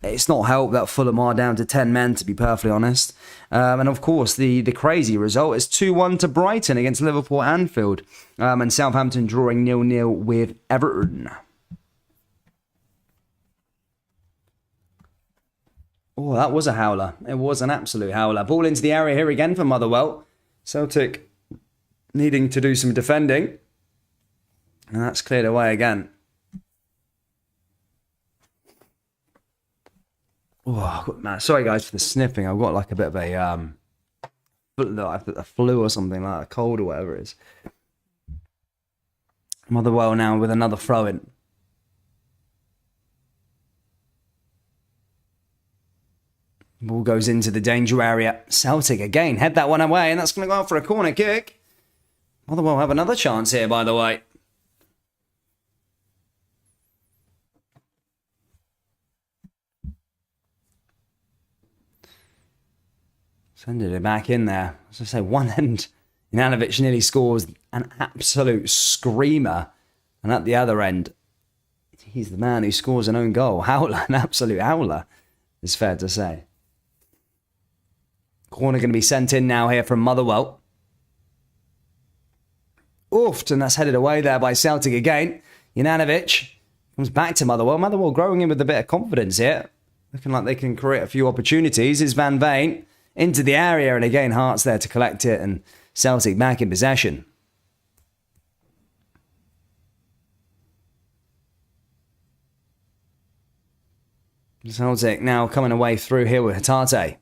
It's not helped that Fulham are down to 10 men, to be perfectly honest. And of course, the crazy result is 2-1 to Brighton against Liverpool at Anfield. And Southampton drawing 0-0 with Everton. Oh, that was a howler. It was an absolute howler. Ball into the area here again for Motherwell. Celtic needing to do some defending. And that's cleared away again. Oh, man, sorry guys for the sniffing. I've got like a bit of a flu or something, like a cold or whatever it is. Motherwell now with another throw-in. Ball goes into the danger area. Celtic again head that one away, and that's going to go out for a corner kick. Motherwell have another chance here, by the way. Sending it back in there. As I say, one end, Ivanovic nearly scores an absolute screamer. And at the other end, he's the man who scores an own goal. Howler, an absolute howler, it's fair to say. Corner going to be sent in now here from Motherwell. Oofed, and that's headed away there by Celtic again. Ivanovic comes back to Motherwell. Motherwell growing in with a bit of confidence here. Looking like they can create a few opportunities. Is Van Veen into the area, and again Hart's there to collect it, and Celtic back in possession. Celtic now coming away through here with Hatate.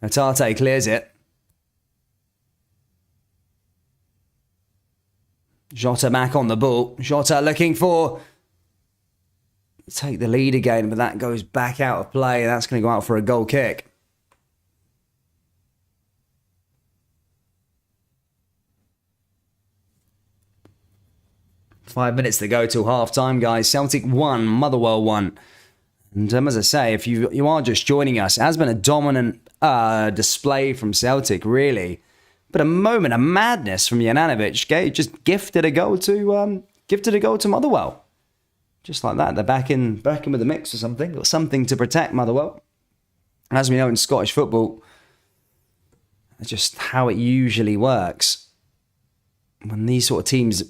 Hatate clears it. Jota back on the ball. Jota looking for take the lead again, but that goes back out of play. That's going to go out for a goal kick. Five minutes to go till half time, guys. Celtic 1, Motherwell 1. And as I say, if you are just joining us, it has been a dominant display from Celtic, really. But a moment of madness from Ivanovic, just gifted a goal to Motherwell. Just like that, they're back in with the mix or something. Got something to protect Motherwell. As we know in Scottish football, that's just how it usually works. When these sort of teams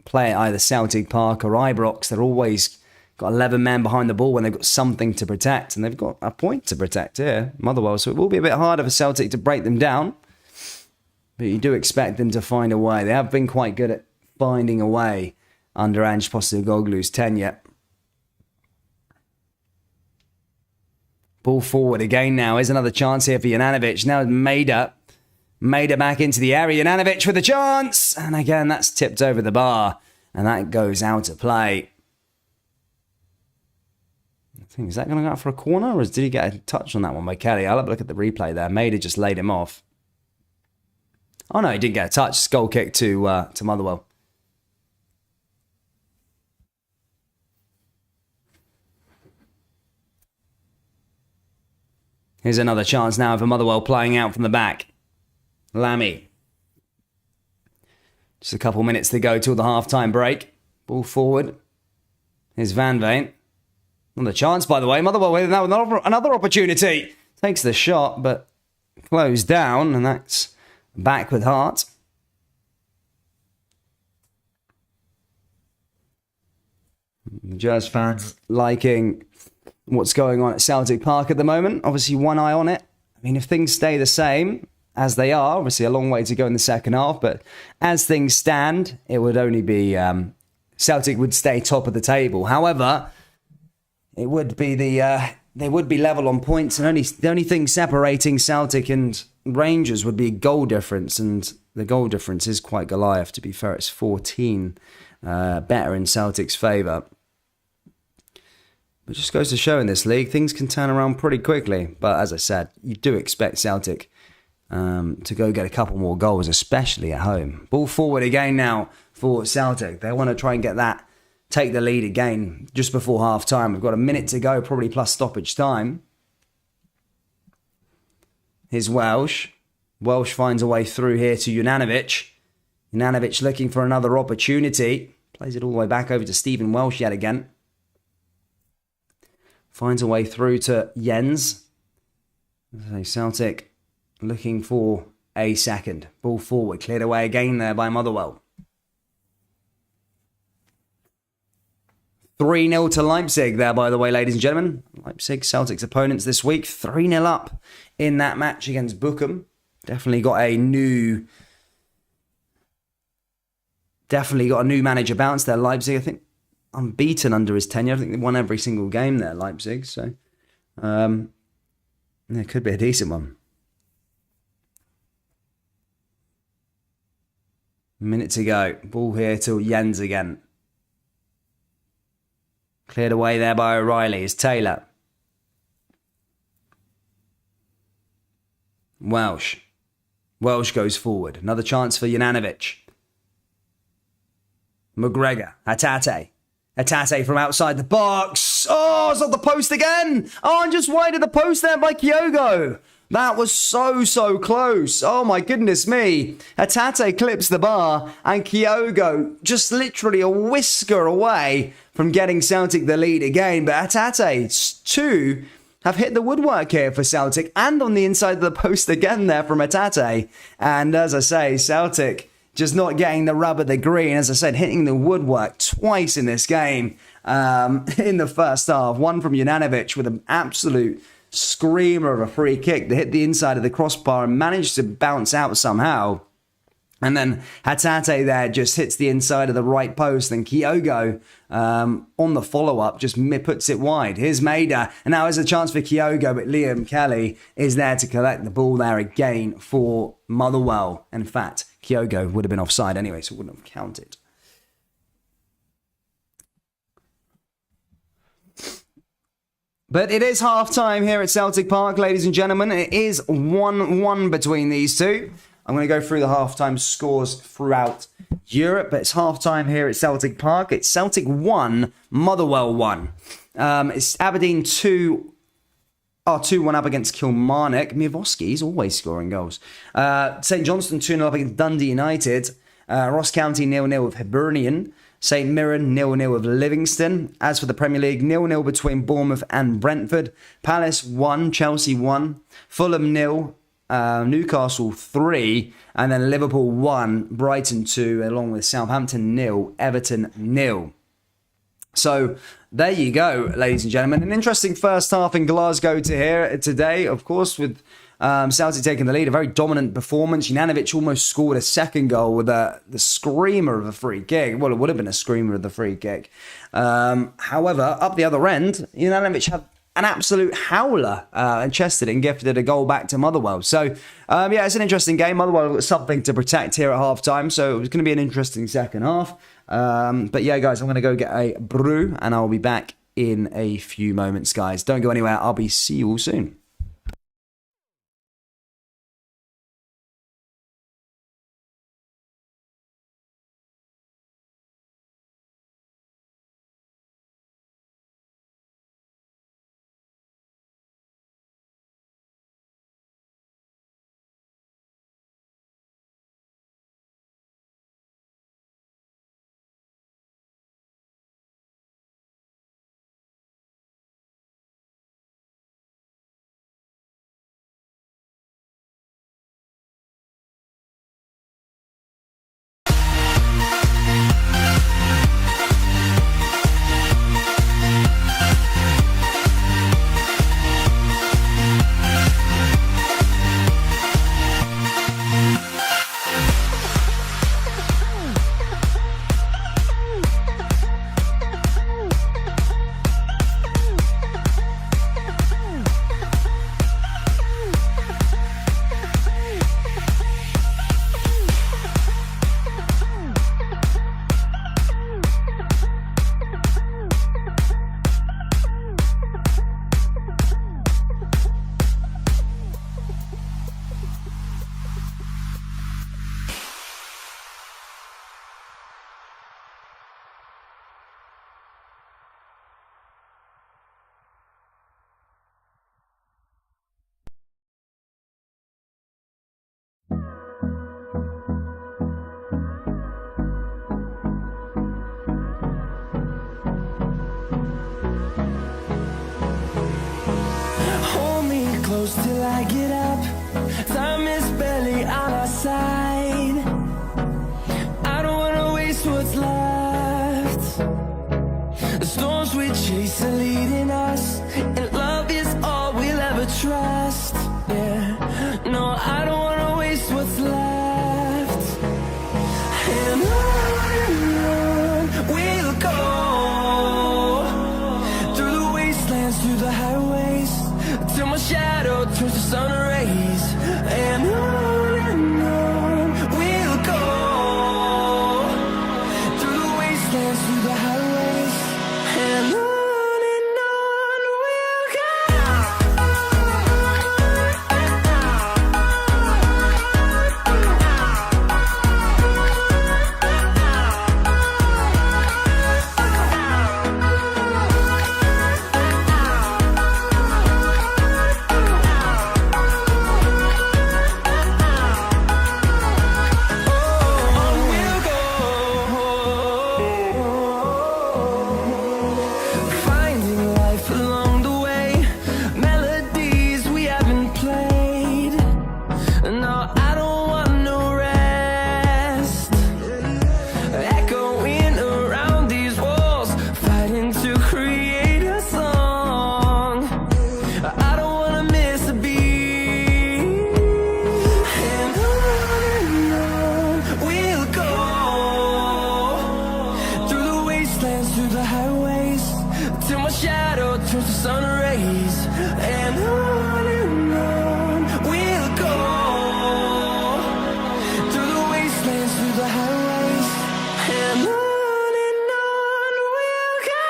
play at either Celtic Park or Ibrox, they're always got 11 men behind the ball when they've got something to protect, and they've got a point to protect here, Motherwell. So it will be a bit harder for Celtic to break them down, but you do expect them to find a way. They have been quite good at finding a way under Ange Postecoglou's tenure. Ball forward again now. Here's another chance here for Ivanovic. Now Maida back into the area. Ivanovic with a chance. And again, that's tipped over the bar. And that goes out of play. I think, is that going to go out for a corner? Or did he get a touch on that one by Kelly? I'll have a look at the replay there. Maida just laid him off. Oh no, he didn't get a touch. It's goal kick to Motherwell. Here's another chance now for Motherwell playing out from the back. Lammy. Just a couple minutes to go till the half-time break. Ball forward. Here's Van Veen. Another chance, by the way. Motherwell with another opportunity. Takes the shot, but closed down, and that's back with Hart. Jazz fans liking what's going on at Celtic Park at the moment. Obviously, one eye on it. I mean, if things stay the same as they are, obviously a long way to go in the second half, but as things stand, it would only be Celtic would stay top of the table. However, it would be they would be level on points, and the only thing separating Celtic and Rangers would be goal difference, and the goal difference is quite Goliath. To be fair, it's 14 better in Celtic's favour. It just goes to show in this league, things can turn around pretty quickly. But as I said, you do expect Celtic to go get a couple more goals, especially at home. Ball forward again now for Celtic. They want to try and get that, take the lead again just before half time. We've got a minute to go, probably plus stoppage time. Here's Welsh. Welsh finds a way through here to Ivanovic. Ivanovic looking for another opportunity. Plays it all the way back over to Stephen Welsh yet again. Finds a way through to Jens. Celtic looking for a second. Ball forward. Cleared away again there by Motherwell. 3-0 to Leipzig there, by the way, ladies and gentlemen. Leipzig, Celtic's opponents this week. 3-0 up in that match against Bochum. Definitely got a new manager bounce there, Leipzig. I think unbeaten under his tenure. I think they won every single game there, Leipzig. So It could be a decent one. Minute to go. Ball here to Jens again. Cleared away there by O'Reilly. It's Taylor. Welsh. Welsh goes forward. Another chance for Jananovic. McGregor. Hatate. Hatate from outside the box. Oh, it's on the post again. Oh, and just wide of the post there by Kyogo. That was so close. Oh my goodness me. Hatate clips the bar and Kyogo just literally a whisker away from getting Celtic the lead again. But Hatate, two have hit the woodwork here for Celtic and on the inside of the post again there from Hatate. And as I say, Celtic just not getting the rub of the green. As I said, hitting the woodwork twice in this game in the first half. One from Jananovic with an absolute screamer of a free kick that hit the inside of the crossbar and managed to bounce out somehow. And then Hatate there just hits the inside of the right post. And Kyogo on the follow-up just puts it wide. Here's Maida. And now there's a chance for Kyogo, but Liam Kelly is there to collect the ball there again for Motherwell. In fact, Kyogo would have been offside anyway, so it wouldn't have counted. But it is half-time here at Celtic Park, ladies and gentlemen. It is 1-1 between these two. I'm going to go through the half-time scores throughout Europe, but it's half-time here at Celtic Park. It's Celtic 1, Motherwell 1. It's Aberdeen 2-1 up against Kilmarnock. Miavoski's always scoring goals. St Johnstone 2-0 up against Dundee United. Ross County 0-0 with Hibernian. St Mirren 0-0 with Livingston. As for the Premier League, 0-0 between Bournemouth and Brentford. Palace 1, Chelsea 1. Fulham 0, Newcastle 3. And then Liverpool 1, Brighton 2, along with Southampton 0, Everton 0. So there you go, ladies and gentlemen. An interesting first half in Glasgow today, of course, with Celtic taking the lead. A very dominant performance. Jananovic almost scored a second goal with the screamer of a free kick. Well, it would have been a screamer of the free kick. However, up the other end, Jananovic had an absolute howler and chested and gifted a goal back to Motherwell. So, yeah, it's an interesting game. Motherwell got something to protect here at half-time, so it was going to be an interesting second half. But yeah, guys, I'm going to go get a brew, and I'll be back in a few moments, guys. Don't go anywhere. See you all soon. Close till I get up. Time is barely on our side. I don't wanna waste what's left. The storms we chase are leading us, and love is all we'll ever trust. Yeah, no, I don't wanna waste what's left. And on we'll go, through the wastelands, through the highways. wastelands, through the highways, and on we'll go. Through the highways, till my shadow turns to sun rays, and on we'll go. Through the wastelands, through the highways, and on we'll go.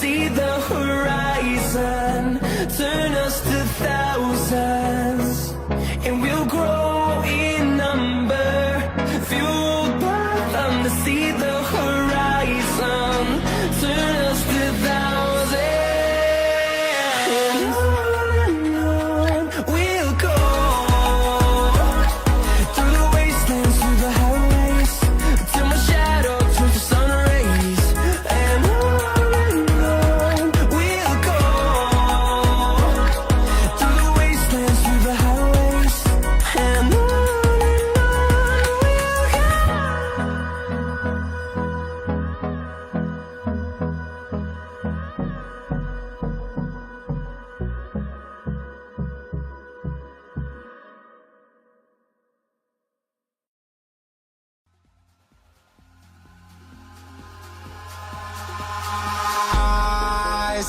See the horizon turn us to thousands, and we'll grow in number, fueled by them to see the horizon turn us to thousands, and on we'll go. Through the wastelands, through the highways, till my shadow turns to sun rays, and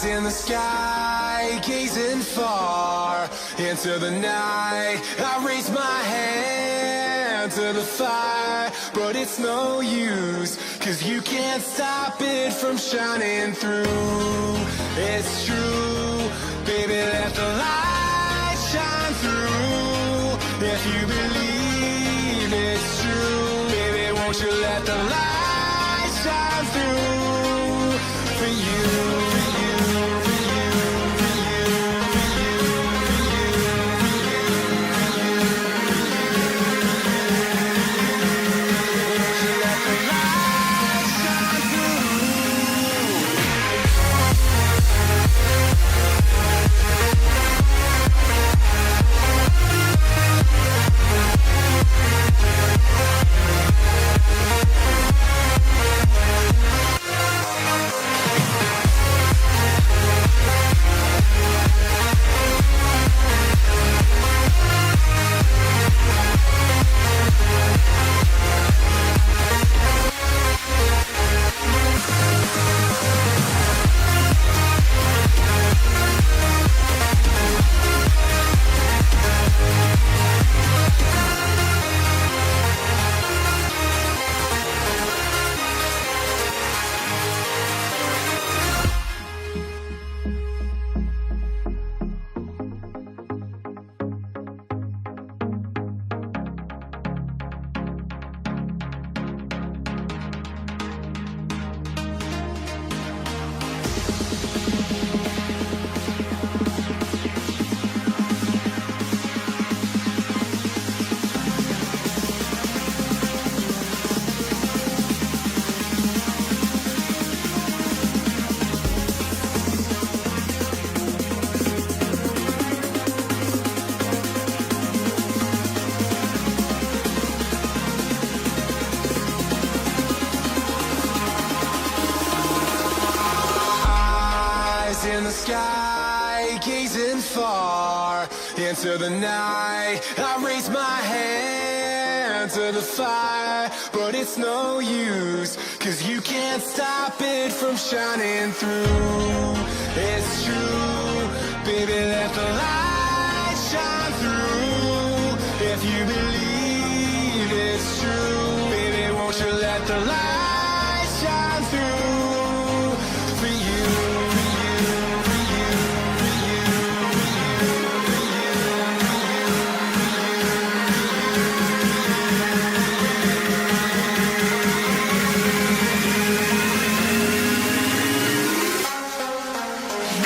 in the sky, gazing far into the night. I raise my hand to the fire, but it's no use, 'cause you can't stop it from shining through. It's true, baby, let the light shine through. If you believe it's true, baby, won't you let the light shine through for you. gazing far into the night. I raise my hand to the fire, but it's no use, 'cause you can't stop it from shining through. It's true, baby, let the light shine through. If you believe it's true, baby, won't you let the light shine through for you, for you, for you, for you, for you, for you.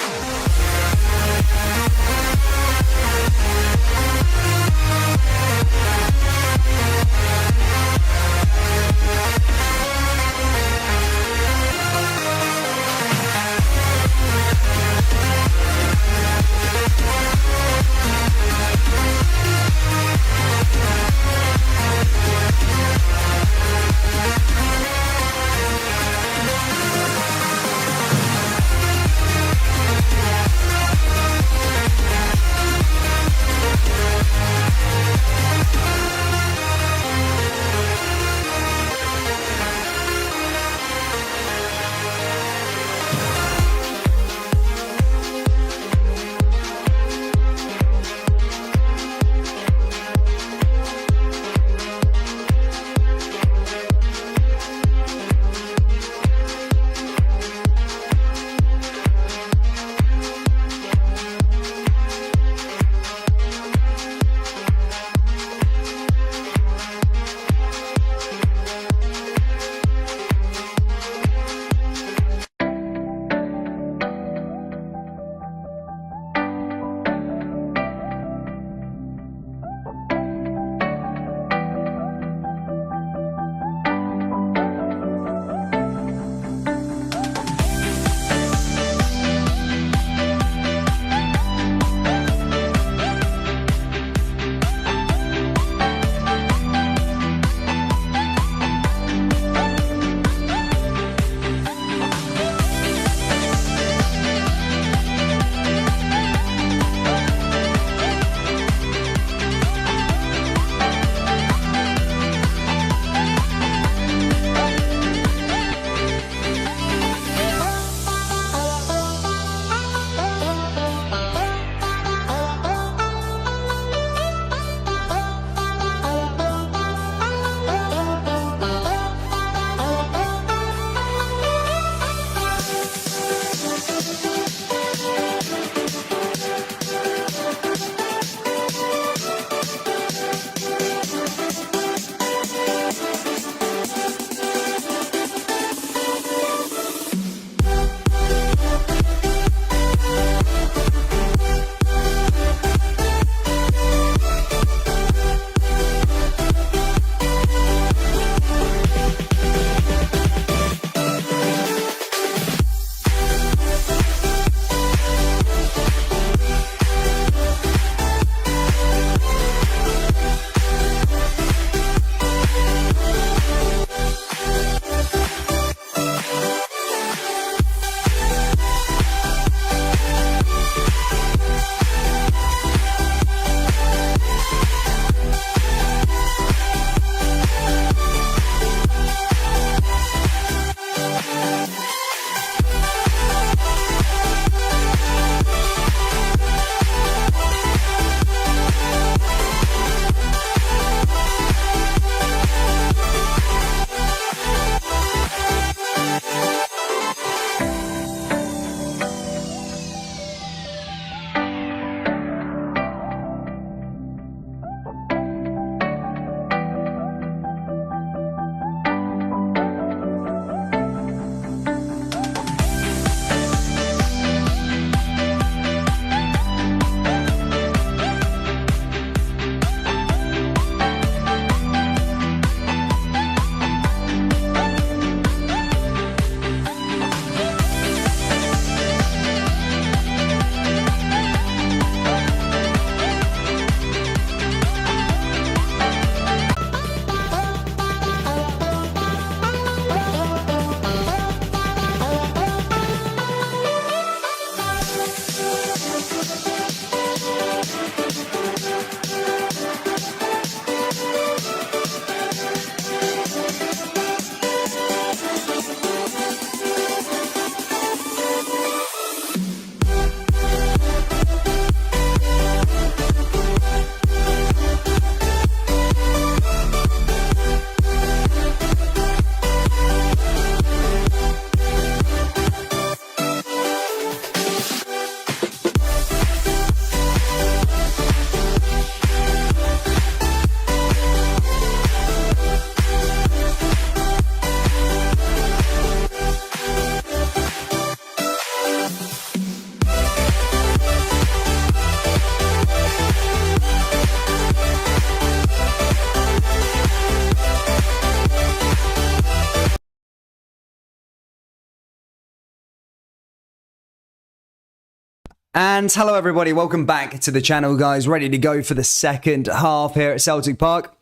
And hello everybody, welcome back to the channel guys, ready to go for the second half here at Celtic Park.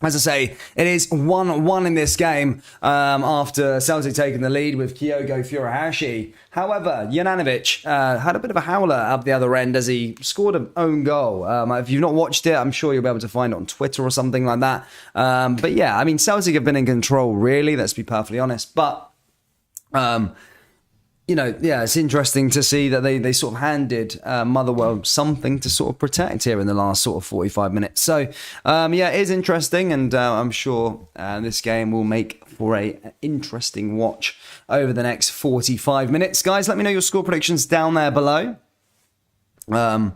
As I say, it is 1-1 in this game after Celtic taking the lead with Kyogo Furuhashi. However, Juranovic had a bit of a howler up the other end as he scored an own goal. If you've not watched it, I'm sure you'll be able to find it on Twitter or something like that. But yeah, I mean, Celtic have been in control really, let's be perfectly honest. But you know, yeah, it's interesting to see that they sort of handed Motherwell something to sort of protect here in the last sort of 45 minutes. So, yeah, it is interesting, and I'm sure this game will make for an interesting watch over the next 45 minutes. Guys, let me know your score predictions down there below. And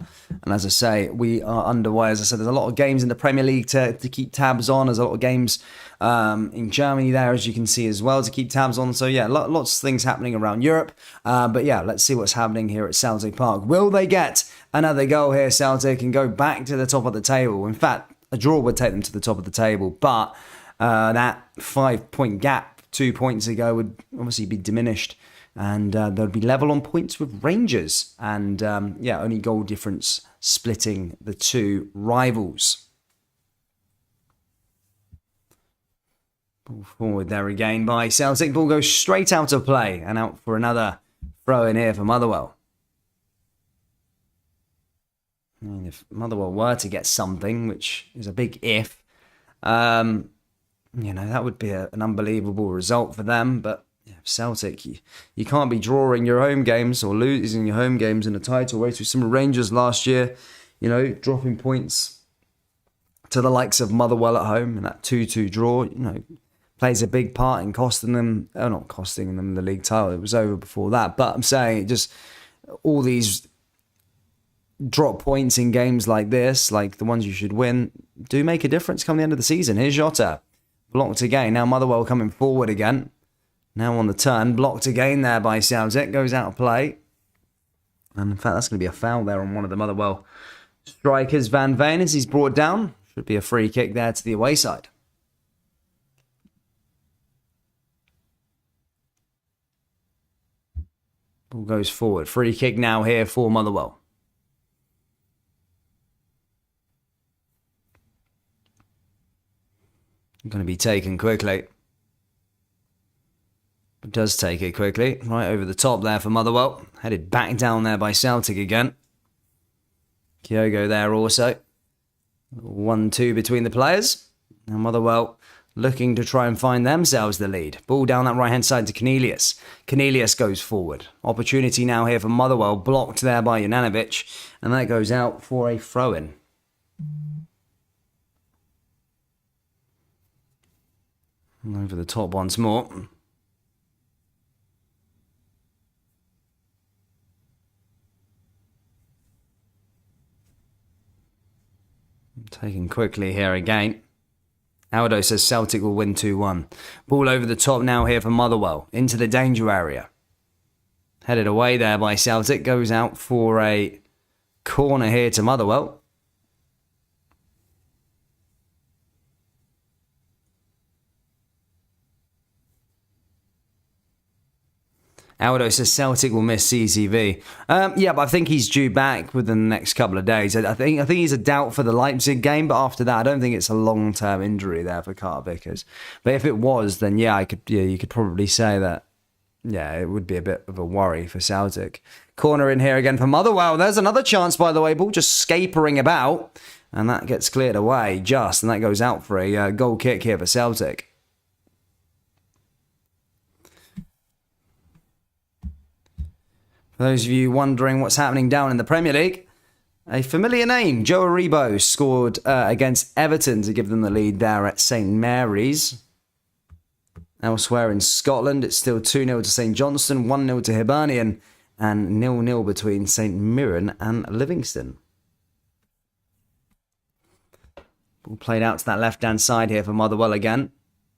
as I say, we are underway. As I said, there's a lot of games in the Premier League to keep tabs on. There's a lot of games in Germany there, as you can see as well, to keep tabs on. So yeah, lots of things happening around Europe. But yeah, let's see what's happening here at Celtic Park. Will they get another goal here, Celtic, and go back to the top of the table? In fact, a draw would take them to the top of the table. But that 5-point gap 2 points ago would obviously be diminished. And they'll be level on points with Rangers. And yeah, only goal difference splitting the two rivals. Ball forward there again by Celtic. Ball goes straight out of play and out for another throw in here for Motherwell. And if Motherwell were to get something, which is a big if, you know, that would be an unbelievable result for them. But yeah, Celtic, you can't be drawing your home games or losing your home games in a title race with some Rangers last year, you know, dropping points to the likes of Motherwell at home, and that 2-2 draw, you know, plays a big part in costing them, not costing them the league title. It was over before that, but I'm saying just all these drop points in games like this, like the ones you should win, do make a difference come the end of the season. Here's Jota, blocked again. Now Motherwell coming forward again. Now on the turn, blocked again there by Celtic, goes out of play. And in fact, that's going to be a foul there on one of the Motherwell strikers, Van Veen, as he's brought down. Should be a free kick there to the away side. Ball goes forward. Free kick now here for Motherwell. Going to be taken quickly. Does take it quickly, right over the top there for Motherwell. Headed back down there by Celtic again. Kyogo there also. 1-2 between the players. Now Motherwell looking to try and find themselves the lead. Ball down that right-hand side to Cornelius. Cornelius goes forward. Opportunity now here for Motherwell. Blocked there by Juranovic. And that goes out for a throw-in. Over the top once more. Taken quickly here again. Aldo says Celtic will win 2-1. Ball over the top now here for Motherwell. Into the danger area. Headed away there by Celtic. Goes out for a corner here to Motherwell. Aldo says Celtic will miss CCV. Yeah, but I think he's due back within the next couple of days. I think he's a doubt for the Leipzig game, but after that, I don't think it's a long-term injury there for Carter Vickers. But if it was, then yeah, you could probably say that. Yeah, it would be a bit of a worry for Celtic. Corner in here again for Motherwell. There's another chance, by the way. Ball just scapering about, and that gets cleared away just, and that goes out for a goal kick here for Celtic. For those of you wondering what's happening down in the Premier League, a familiar name, Joe Aribo, scored against Everton to give them the lead there at St Mary's. Elsewhere in Scotland, it's still 2-0 to St Johnstone, 1-0 to Hibernian, and 0-0 between St Mirren and Livingston. Ball played out to that left-hand side here for Motherwell again,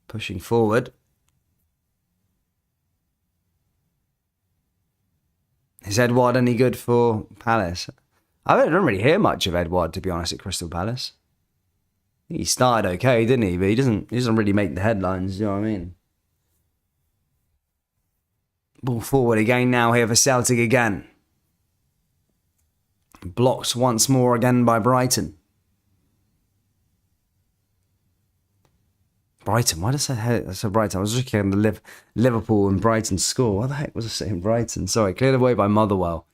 pushing forward. Is Edouard any good for Palace? I don't really hear much of Edouard, to be honest, at Crystal Palace. He started okay, didn't he? But he doesn't really make the headlines, you know what I mean? Ball forward again now here for Celtic again. Blocked once more again by Brighton. Brighton, why did I say Brighton? I was looking at the Liverpool and Brighton score. What the heck was I saying Brighton? Sorry, cleared away by Motherwell.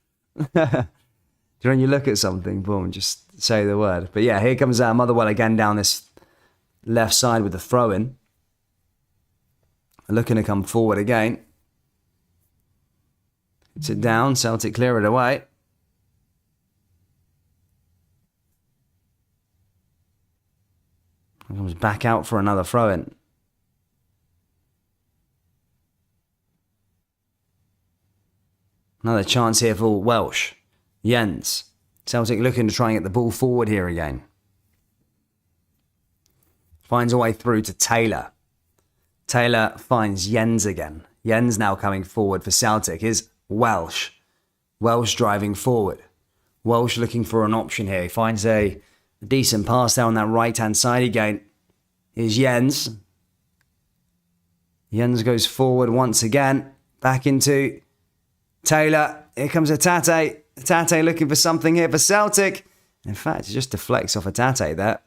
When you look at something, boom, just say the word. But yeah, here comes Motherwell again down this left side with the throw-in. Looking to come forward again. Hits it down, Celtic clear it away. Comes back out for another throw-in. Another chance here for Welsh. Jens. Celtic looking to try and get the ball forward here again. Finds a way through to Taylor. Taylor finds Jens again. Jens now coming forward for Celtic is Welsh. Welsh driving forward. Welsh looking for an option here. He finds a decent pass down that right-hand side again. Here's Jens. Jens goes forward once again. Back into Taylor. Here comes Atate. Atate looking for something here for Celtic. In fact, it just deflects off Atate there.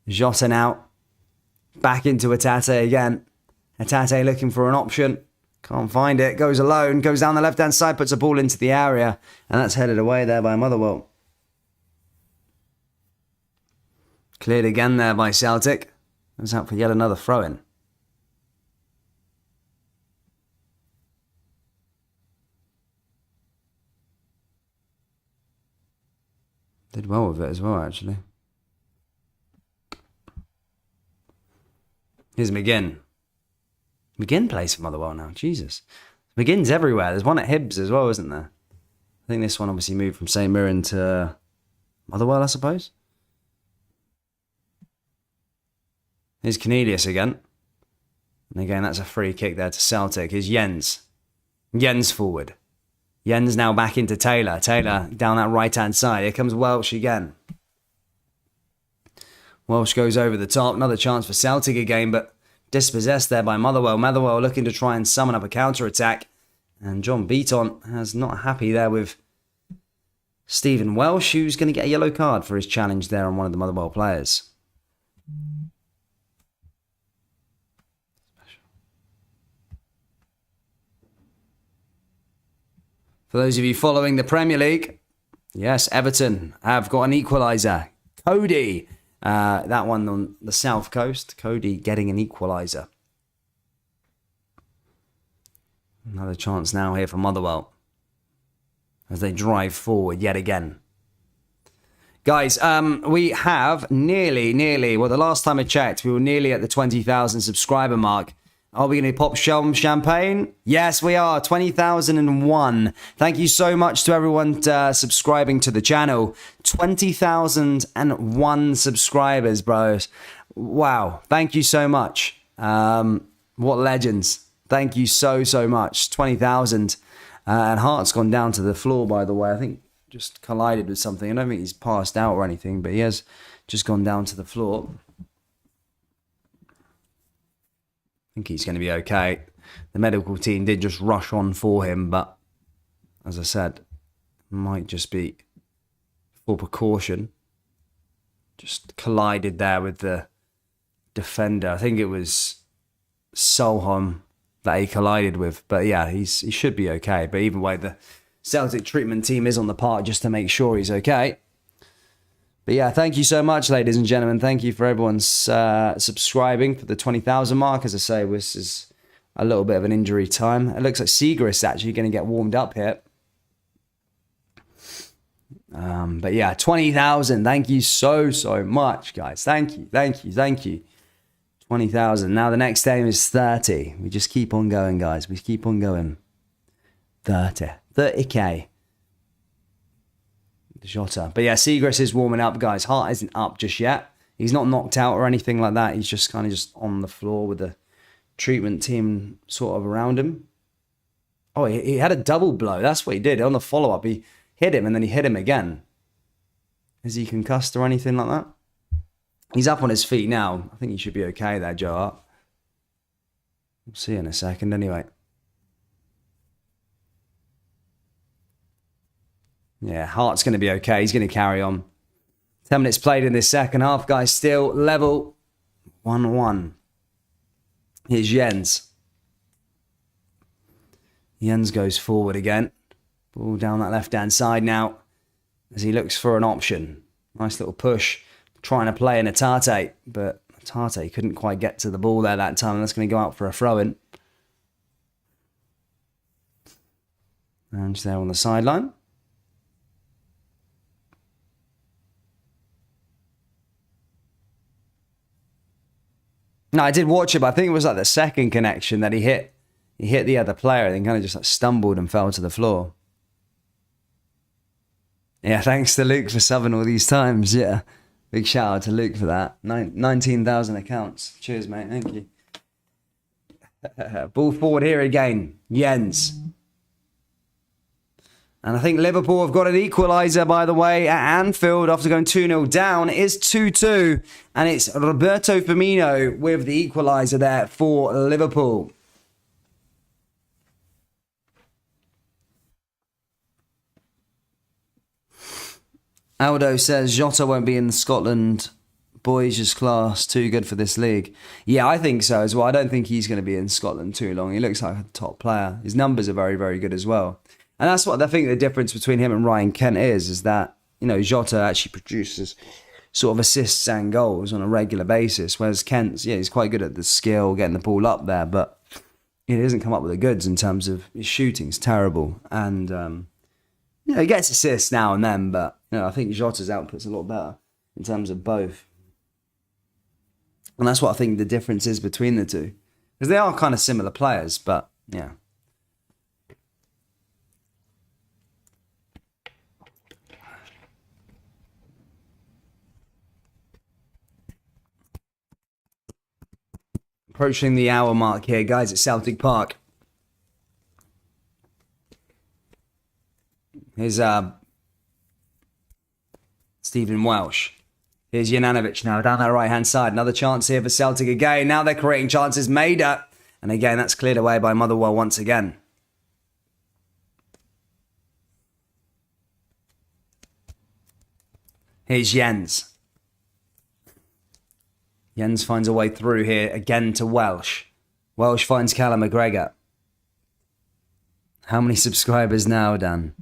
Jota now. Back into Atate again. Atate looking for an option. Can't find it. Goes alone. Goes down the left-hand side. Puts a ball into the area. And that's headed away there by Motherwell. Cleared again there by Celtic. Goes out for yet another throw-in. Did well with it as well, actually. Here's McGinn. McGinn plays for Motherwell now. Jesus. McGinn's everywhere. There's one at Hibs as well, isn't there? I think this one obviously moved from St Mirren to Motherwell, I suppose. Here's Cornelius again. And again, that's a free kick there to Celtic. Here's Jens. Jens forward. Jens now back into Taylor. Taylor down that right-hand side. Here comes Welsh again. Welsh goes over the top. Another chance for Celtic again, but dispossessed there by Motherwell. Motherwell looking to try and summon up a counter-attack. And John Beaton is not happy there with Stephen Welsh, who's going to get a yellow card for his challenge there on one of the Motherwell players. For those of you following the Premier League, yes, Everton have got an equaliser. Cody, that one on the south coast. Cody getting an equaliser. Another chance now here for Motherwell as they drive forward yet again. Guys, we have nearly, well, the last time I checked, we were nearly at the 20,000 subscriber mark. Are we going to pop some champagne? Yes, we are. 20,001. Thank you so much to everyone subscribing to the channel. 20,001 subscribers, bros. Wow. Thank you so much. What legends. Thank you so much. 20,000. And Hart's gone down to the floor, by the way. I think just collided with something. I don't think he's passed out or anything, but he has just gone down to the floor. I think he's going to be okay. The medical team did just rush on for him, but as I said, might just be for precaution. Just collided there with the defender. I think it was Solholm that he collided with. But yeah, he should be okay. But either way, the Celtic treatment team is on the park just to make sure he's okay. But yeah, thank you so much, ladies and gentlemen. Thank you for everyone's subscribing for the 20,000 mark. As I say, this is a little bit of an injury time. It looks like Seagrass actually going to get warmed up here. But yeah, 20,000. Thank you so much, guys. Thank you. 20,000. Now the next aim is 30. We just keep on going, guys. We keep on going. 30K. Jota. But yeah, Seagrass is warming up, guys. Hart isn't up just yet. He's not knocked out or anything like that. He's just kind of just on the floor with the treatment team sort of around him. Oh, he had a double blow. That's what he did. On the follow-up, he hit him and then he hit him again. Is he concussed or anything like that? He's up on his feet now. I think he should be okay there, Joe Hart. We'll see in a second anyway. Yeah, Hart's going to be okay. He's going to carry on. 10 minutes played in this second half, guys. Still level 1-1. Here's Jens. Jens goes forward again. Ball down that left-hand side now as he looks for an option. Nice little push. Trying to play in a Tate, but Tate couldn't quite get to the ball there that time. That's going to go out for a throw-in. And there on the sideline. No, I did watch it, but I think it was like the second connection that he hit. He hit the other player and then kind of just like stumbled and fell to the floor. Yeah, thanks to Luke for subbing all these times. Yeah, big shout out to Luke for that. 19,000 accounts. Cheers, mate. Thank you. Ball forward here again. Jens. And I think Liverpool have got an equaliser, by the way, at Anfield after going 2-0 down. It is 2-2, and it's Roberto Firmino with the equaliser there for Liverpool. Aldo says Jota won't be in Scotland boys' class. Too good for this league. Yeah, I think so as well. I don't think he's going to be in Scotland too long. He looks like a top player. His numbers are very, very good as well. And that's what I think the difference between him and Ryan Kent is that, you know, Jota actually produces sort of assists and goals on a regular basis, whereas Kent's, yeah, he's quite good at the skill, getting the ball up there, but he doesn't come up with the goods in terms of his shooting's terrible. And, you know, he gets assists now and then, but, you know, I think Jota's output's a lot better in terms of both. And that's what I think the difference is between the two. Because they are kind of similar players, but, yeah. Approaching the hour mark here, guys, at Celtic Park. Here's Stephen Welsh. Here's Jananovic now down that right-hand side. Another chance here for Celtic again. Now they're creating chances. Maida. And again, that's cleared away by Motherwell once again. Here's Jens. Jens finds a way through here again to Welsh. Welsh finds Callum McGregor. How many subscribers now, Dan?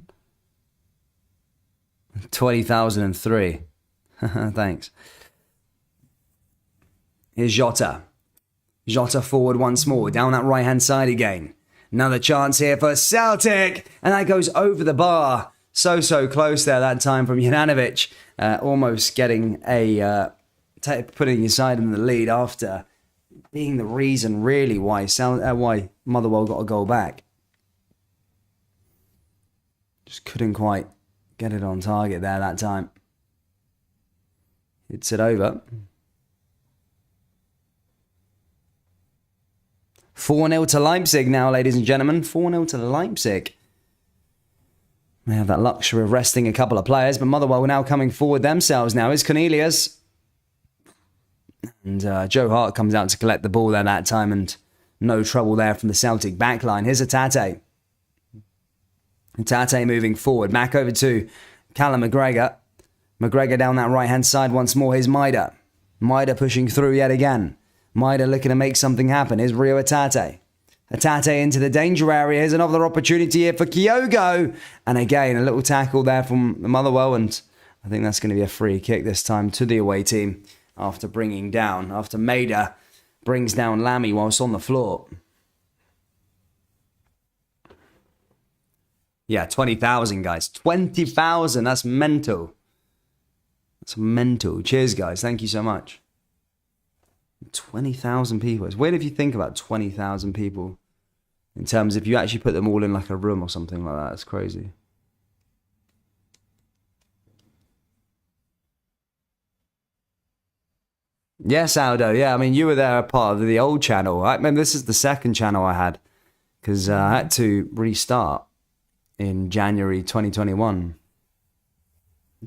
20,003. Thanks. Here's Jota. Jota forward once more. Down that right-hand side again. Another chance here for Celtic. And that goes over the bar. So close there that time from Jananovic. Almost getting a... putting his side in the lead after being the reason really why Motherwell got a goal back. Just couldn't quite get it on target there that time. Hits it over. 4-0 to Leipzig now, ladies and gentlemen. 4-0 to Leipzig. They have that luxury of resting a couple of players, but Motherwell now coming forward themselves now. Is Cornelius. And Joe Hart comes out to collect the ball there that time, and no trouble there from the Celtic backline. Here's Tate. Tate moving forward. Back over to Callum McGregor. McGregor down that right-hand side once more. Here's Maida. Maida pushing through yet again. Maida looking to make something happen. Here's Rio Tate. Tate into the danger area. Here's another opportunity here for Kyogo. And again, a little tackle there from Motherwell, and I think that's going to be a free kick this time to the away team. After Maida brings down Lammy whilst on the floor. Yeah, 20,000, guys. 20,000. That's mental. That's mental. Cheers, guys. Thank you so much. 20,000 people. It's weird if you think about 20,000 people in terms if you actually put them all in like a room or something like that. It's crazy. Yes, Aldo. Yeah, I mean, you were there a part of the old channel. I mean, this is the second channel I had because I had to restart in January 2021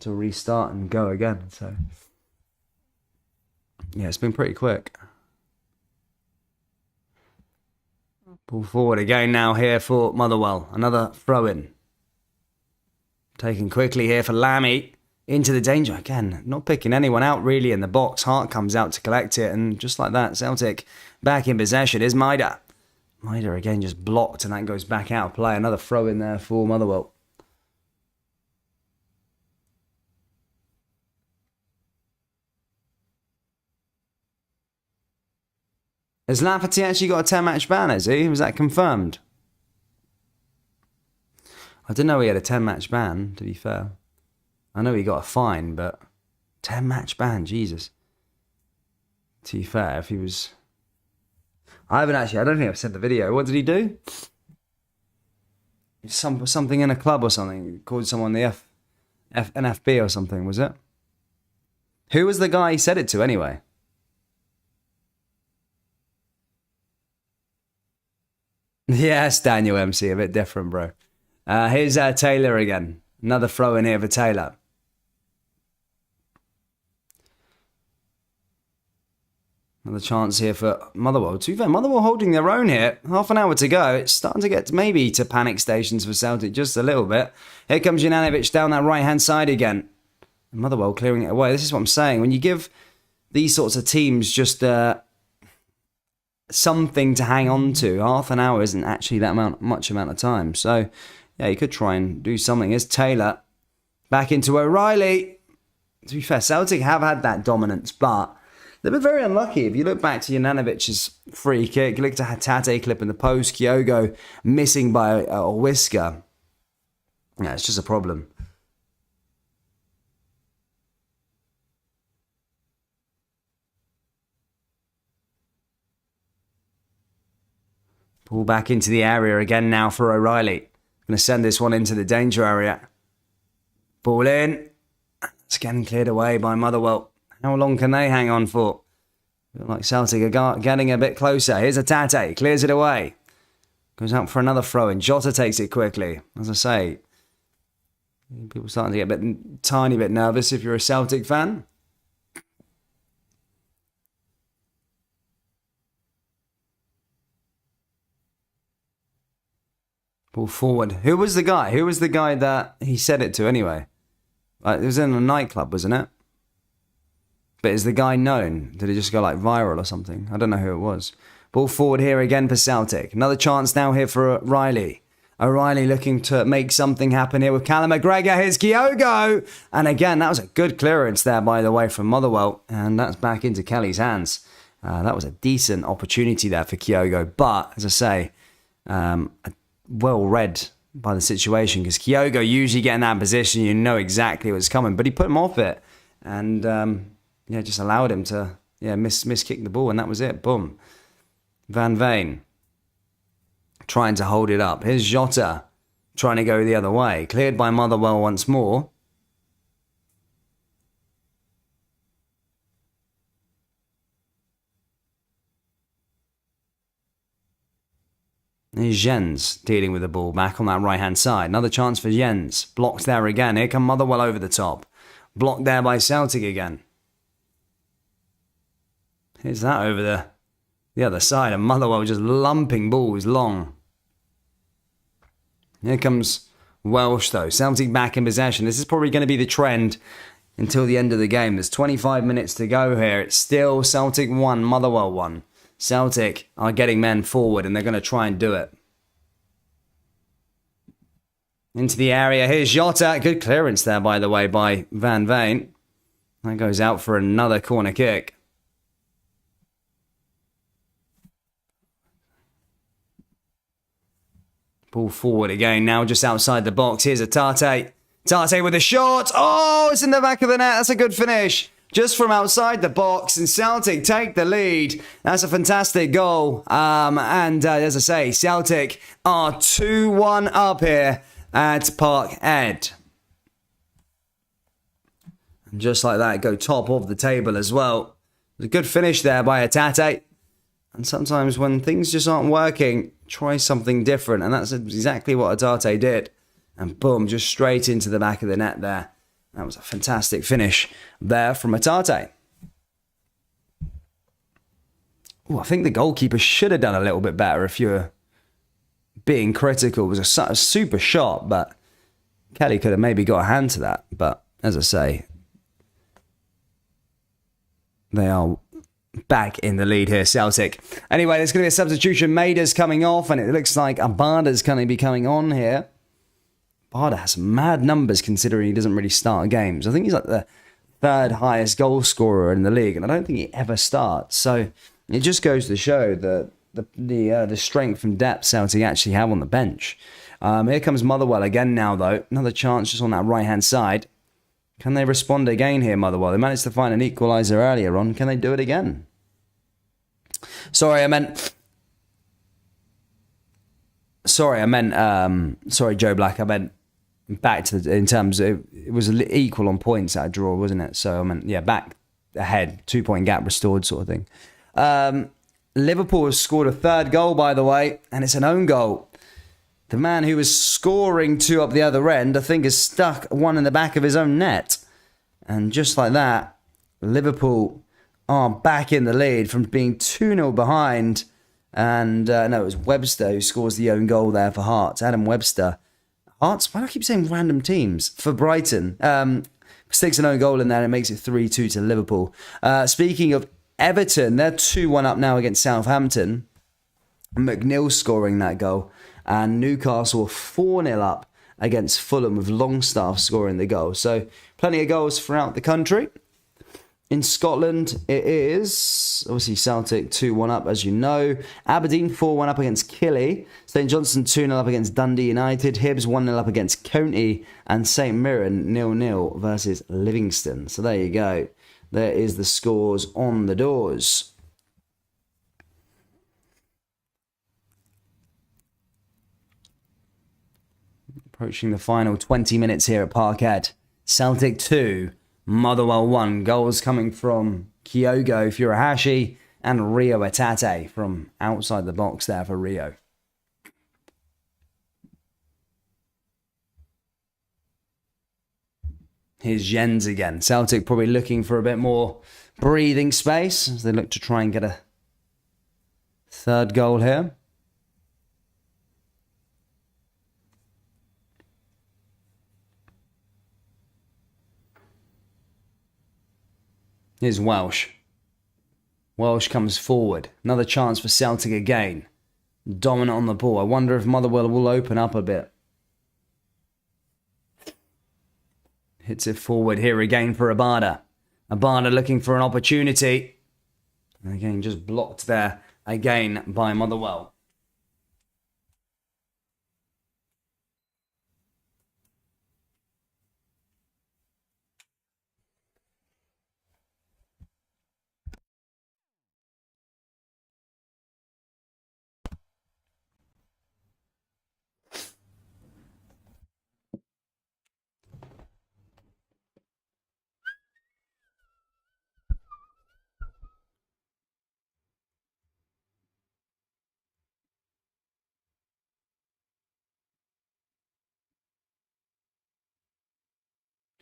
to restart and go again. So, yeah, it's been pretty quick. Ball forward again now here for Motherwell. Another throw-in. Taken quickly here for Lammy. Into the danger. Again, not picking anyone out really in the box. Hart comes out to collect it. And just like that, Celtic back in possession is Maida. Maida again just blocked and that goes back out of play. Another throw in there for Motherwell. Has Lafferty actually got a 10-match ban, has he? Was that confirmed? I didn't know he had a 10-match ban, to be fair. I know he got a fine, but 10-match ban, Jesus. To be fair, if he was... I don't think I've seen the video. What did he do? Something in a club or something. He called someone the NFB or something, was it? Who was the guy he said it to anyway? Yes, Daniel MC, a bit different, bro. Here's Taylor again. Another throw in here for Taylor. Another chance here for Motherwell. To be fair, Motherwell holding their own here. Half an hour to go. It's starting to get maybe to panic stations for Celtic just a little bit. Here comes Juranovic down that right-hand side again. Motherwell clearing it away. This is what I'm saying. When you give these sorts of teams just something to hang on to, half an hour isn't actually that much amount of time. So, yeah, you could try and do something. Here's Taylor. Back into O'Reilly. To be fair, Celtic have had that dominance, but they've been very unlucky. If you look back to Juranovic's free kick, you look to Hatate clip in the post, Kyogo missing by a whisker. Yeah, it's just a problem. Pull back into the area again now for O'Reilly. Going to send this one into the danger area. Ball in. It's getting cleared away by Motherwell. How long can they hang on for? Feel like Celtic are getting a bit closer. Here's Hatate. Clears it away. Goes out for another throw in. Jota takes it quickly. As I say, people starting to get a bit, tiny bit nervous if you're a Celtic fan. Ball forward. Who was the guy? Who was the guy that he said it to anyway? It was in a nightclub, wasn't it? But is the guy known? Did it just go like viral or something? I don't know who it was. Ball forward here again for Celtic. Another chance now here for Riley. O'Reilly looking to make something happen here with Callum McGregor. Here's Kyogo. And again, that was a good clearance there, by the way, from Motherwell. And that's back into Kelly's hands. That was a decent opportunity there for Kyogo. But, as I say, well read by the situation, because Kyogo usually get in that position, you know exactly what's coming, but he put him off it and just allowed him to miss kick the ball, and that was it. Boom. Van Veen trying to hold it up. Here's Jota trying to go the other way, cleared by Motherwell once more. Here's Jens dealing with the ball back on that right-hand side. Another chance for Jens. Blocked there again. Here come Motherwell over the top. Blocked there by Celtic again. Here's that over the other side. And Motherwell just lumping balls long. Here comes Welsh though. Celtic back in possession. This is probably going to be the trend until the end of the game. There's 25 minutes to go here. It's still Celtic 1, Motherwell 1. Celtic are getting men forward and they're going to try and do it. Into the area. Here's Jota. Good clearance there, by the way, by Van Veen. That goes out for another corner kick. Ball forward again, now just outside the box. Here's Tate. Tate with a shot. Oh, it's in the back of the net. That's a good finish. Just from outside the box, and Celtic take the lead. That's a fantastic goal. And as I say, Celtic are 2-1 up here at Parkhead. And just like that, go top of the table as well. A good finish there by Tate. And sometimes when things just aren't working, try something different. And that's exactly what Tate did. And boom, just straight into the back of the net there. That was a fantastic finish there from Tate. Oh, I think the goalkeeper should have done a little bit better if you're being critical. It was a super shot, but Kelly could have maybe got a hand to that, but as I say, they are back in the lead here, Celtic. Anyway, there's going to be a substitution. Maida's coming off, and it looks like Abada's going to be coming on here. Abada has mad numbers considering he doesn't really start games. I think he's like the third highest goal scorer in the league, and I don't think he ever starts. So it just goes to show the strength and depth Celtic actually have on the bench. Here comes Motherwell again now, though. Another chance just on that right-hand side. Can they respond again here, Motherwell? They managed to find an equalizer earlier on. Can they do it again? Sorry, Joe Black. I meant back to in terms of, it was equal on points at a draw, wasn't it? So I meant, yeah, back ahead, 2-point gap restored sort of thing. Liverpool has scored a third goal, by the way, and it's an own goal. The man who was scoring two up the other end, I think, has stuck one in the back of his own net. And just like that, Liverpool are back in the lead from being 2-0 behind. And no, it was Webster who scores the own goal there for Hearts. Adam Webster. Hearts? Why do I keep saying random teams? For Brighton. Sticks an own goal in there and it makes it 3-2 to Liverpool. Speaking of Everton, they're 2-1 up now against Southampton. McNeil scoring that goal. And Newcastle 4-0 up against Fulham with Longstaff scoring the goal. So plenty of goals throughout the country. In Scotland, it is obviously Celtic 2-1 up, as you know. Aberdeen 4-1 up against Killie. St Johnstone 2-0 up against Dundee United. Hibs 1-0 up against County. And St Mirren 0-0 versus Livingston. So there you go. There is the scores on the doors. Approaching the final 20 minutes here at Parkhead. Celtic 2, Motherwell 1. Goals coming from Kyogo Furuhashi and Rio Atate from outside the box there for Rio. Here's Jens again. Celtic probably looking for a bit more breathing space as they look to try and get a third goal here. Here's Welsh. Welsh comes forward. Another chance for Celtic again. Dominant on the ball. I wonder if Motherwell will open up a bit. Hits it forward here again for Abada. Abada looking for an opportunity. And again, just blocked there again by Motherwell.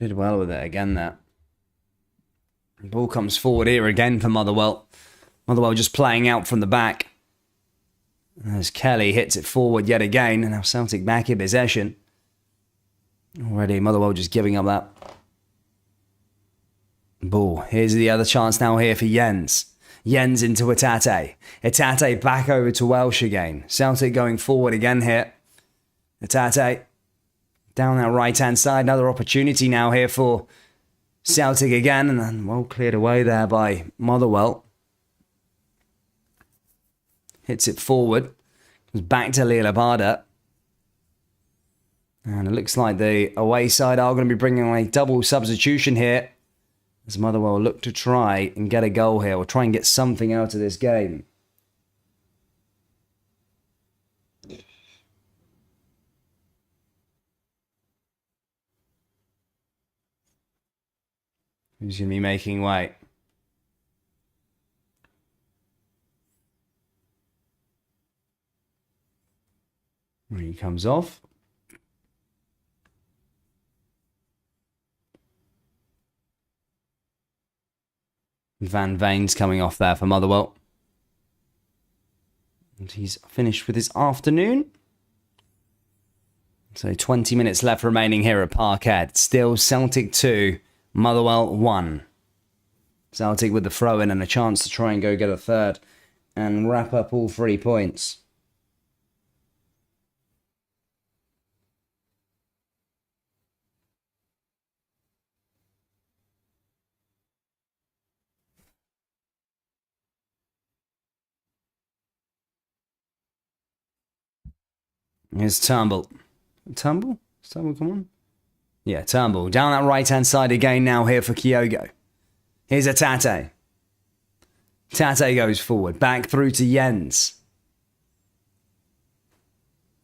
Did well with it again there. The ball comes forward here again for Motherwell. Motherwell just playing out from the back. As Kelly hits it forward yet again. And now Celtic back in possession. Already Motherwell just giving up that ball. Here's the other chance now here for Jens. Jens into Atate. Atate back over to Welsh again. Celtic going forward again here. Atate. Down that right-hand side, another opportunity now here for Celtic again, and then well cleared away there by Motherwell. Hits it forward, comes back to Lil Abada. And it looks like the away side are going to be bringing a double substitution here, as Motherwell look to try and get a goal here, or try and get something out of this game. Who's going to be making way? When he comes off. Van Veen's coming off there for Motherwell. And he's finished with his afternoon. So 20 minutes left remaining here at Parkhead. Still Celtic 2, Motherwell 1. Celtic with the throw-in and a chance to try and go get a third and wrap up all 3 points. Here's Turnbull. Turnbull? Turnbull, come on. Yeah, Turnbull. Down that right-hand side again now here for Kyogo. Here's a Tate. Tate goes forward. Back through to Jens.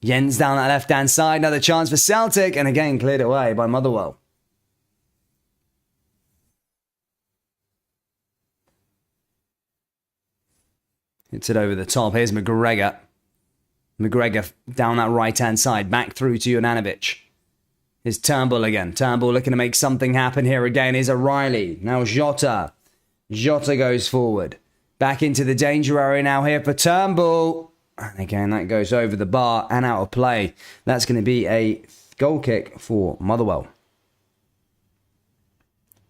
Jens down that left-hand side. Another chance for Celtic. And again cleared away by Motherwell. Hits it over the top. Here's McGregor. McGregor down that right-hand side. Back through to Juranovic. Here's Turnbull again. Turnbull looking to make something happen here again. Here's O'Reilly. Now Jota. Jota goes forward. Back into the danger area now here for Turnbull. And again, that goes over the bar and out of play. That's going to be a goal kick for Motherwell.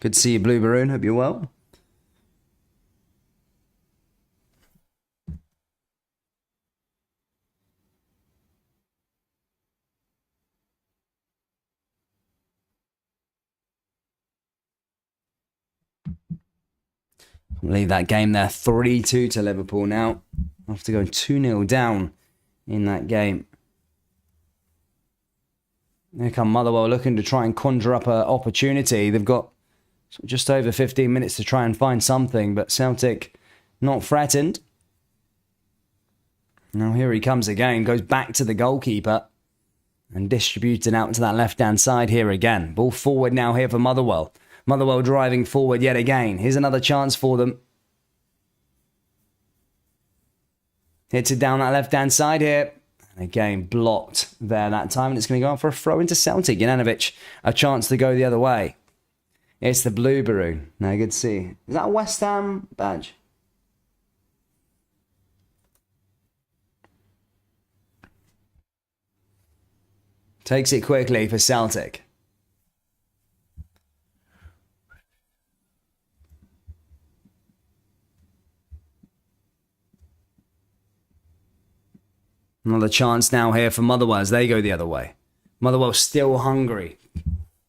Good to see you, Blue Baroon. Hope you're well. Leave that game there 3-2 to Liverpool now. After going 2-0 down in that game. Here come Motherwell looking to try and conjure up an opportunity. They've got just over 15 minutes to try and find something, but Celtic not threatened. Now here he comes again, goes back to the goalkeeper and distributed out to that left-hand side here again. Ball forward now here for Motherwell. Motherwell driving forward yet again. Here's another chance for them. Hits it down that left-hand side here. And again, blocked there that time. And it's going to go out for a throw into Celtic. Juranovic, a chance to go the other way. It's the Blue Baroon. Now, good to see. Is that a West Ham badge? Takes it quickly for Celtic. Another chance now here for Motherwell as they go the other way. Motherwell still hungry.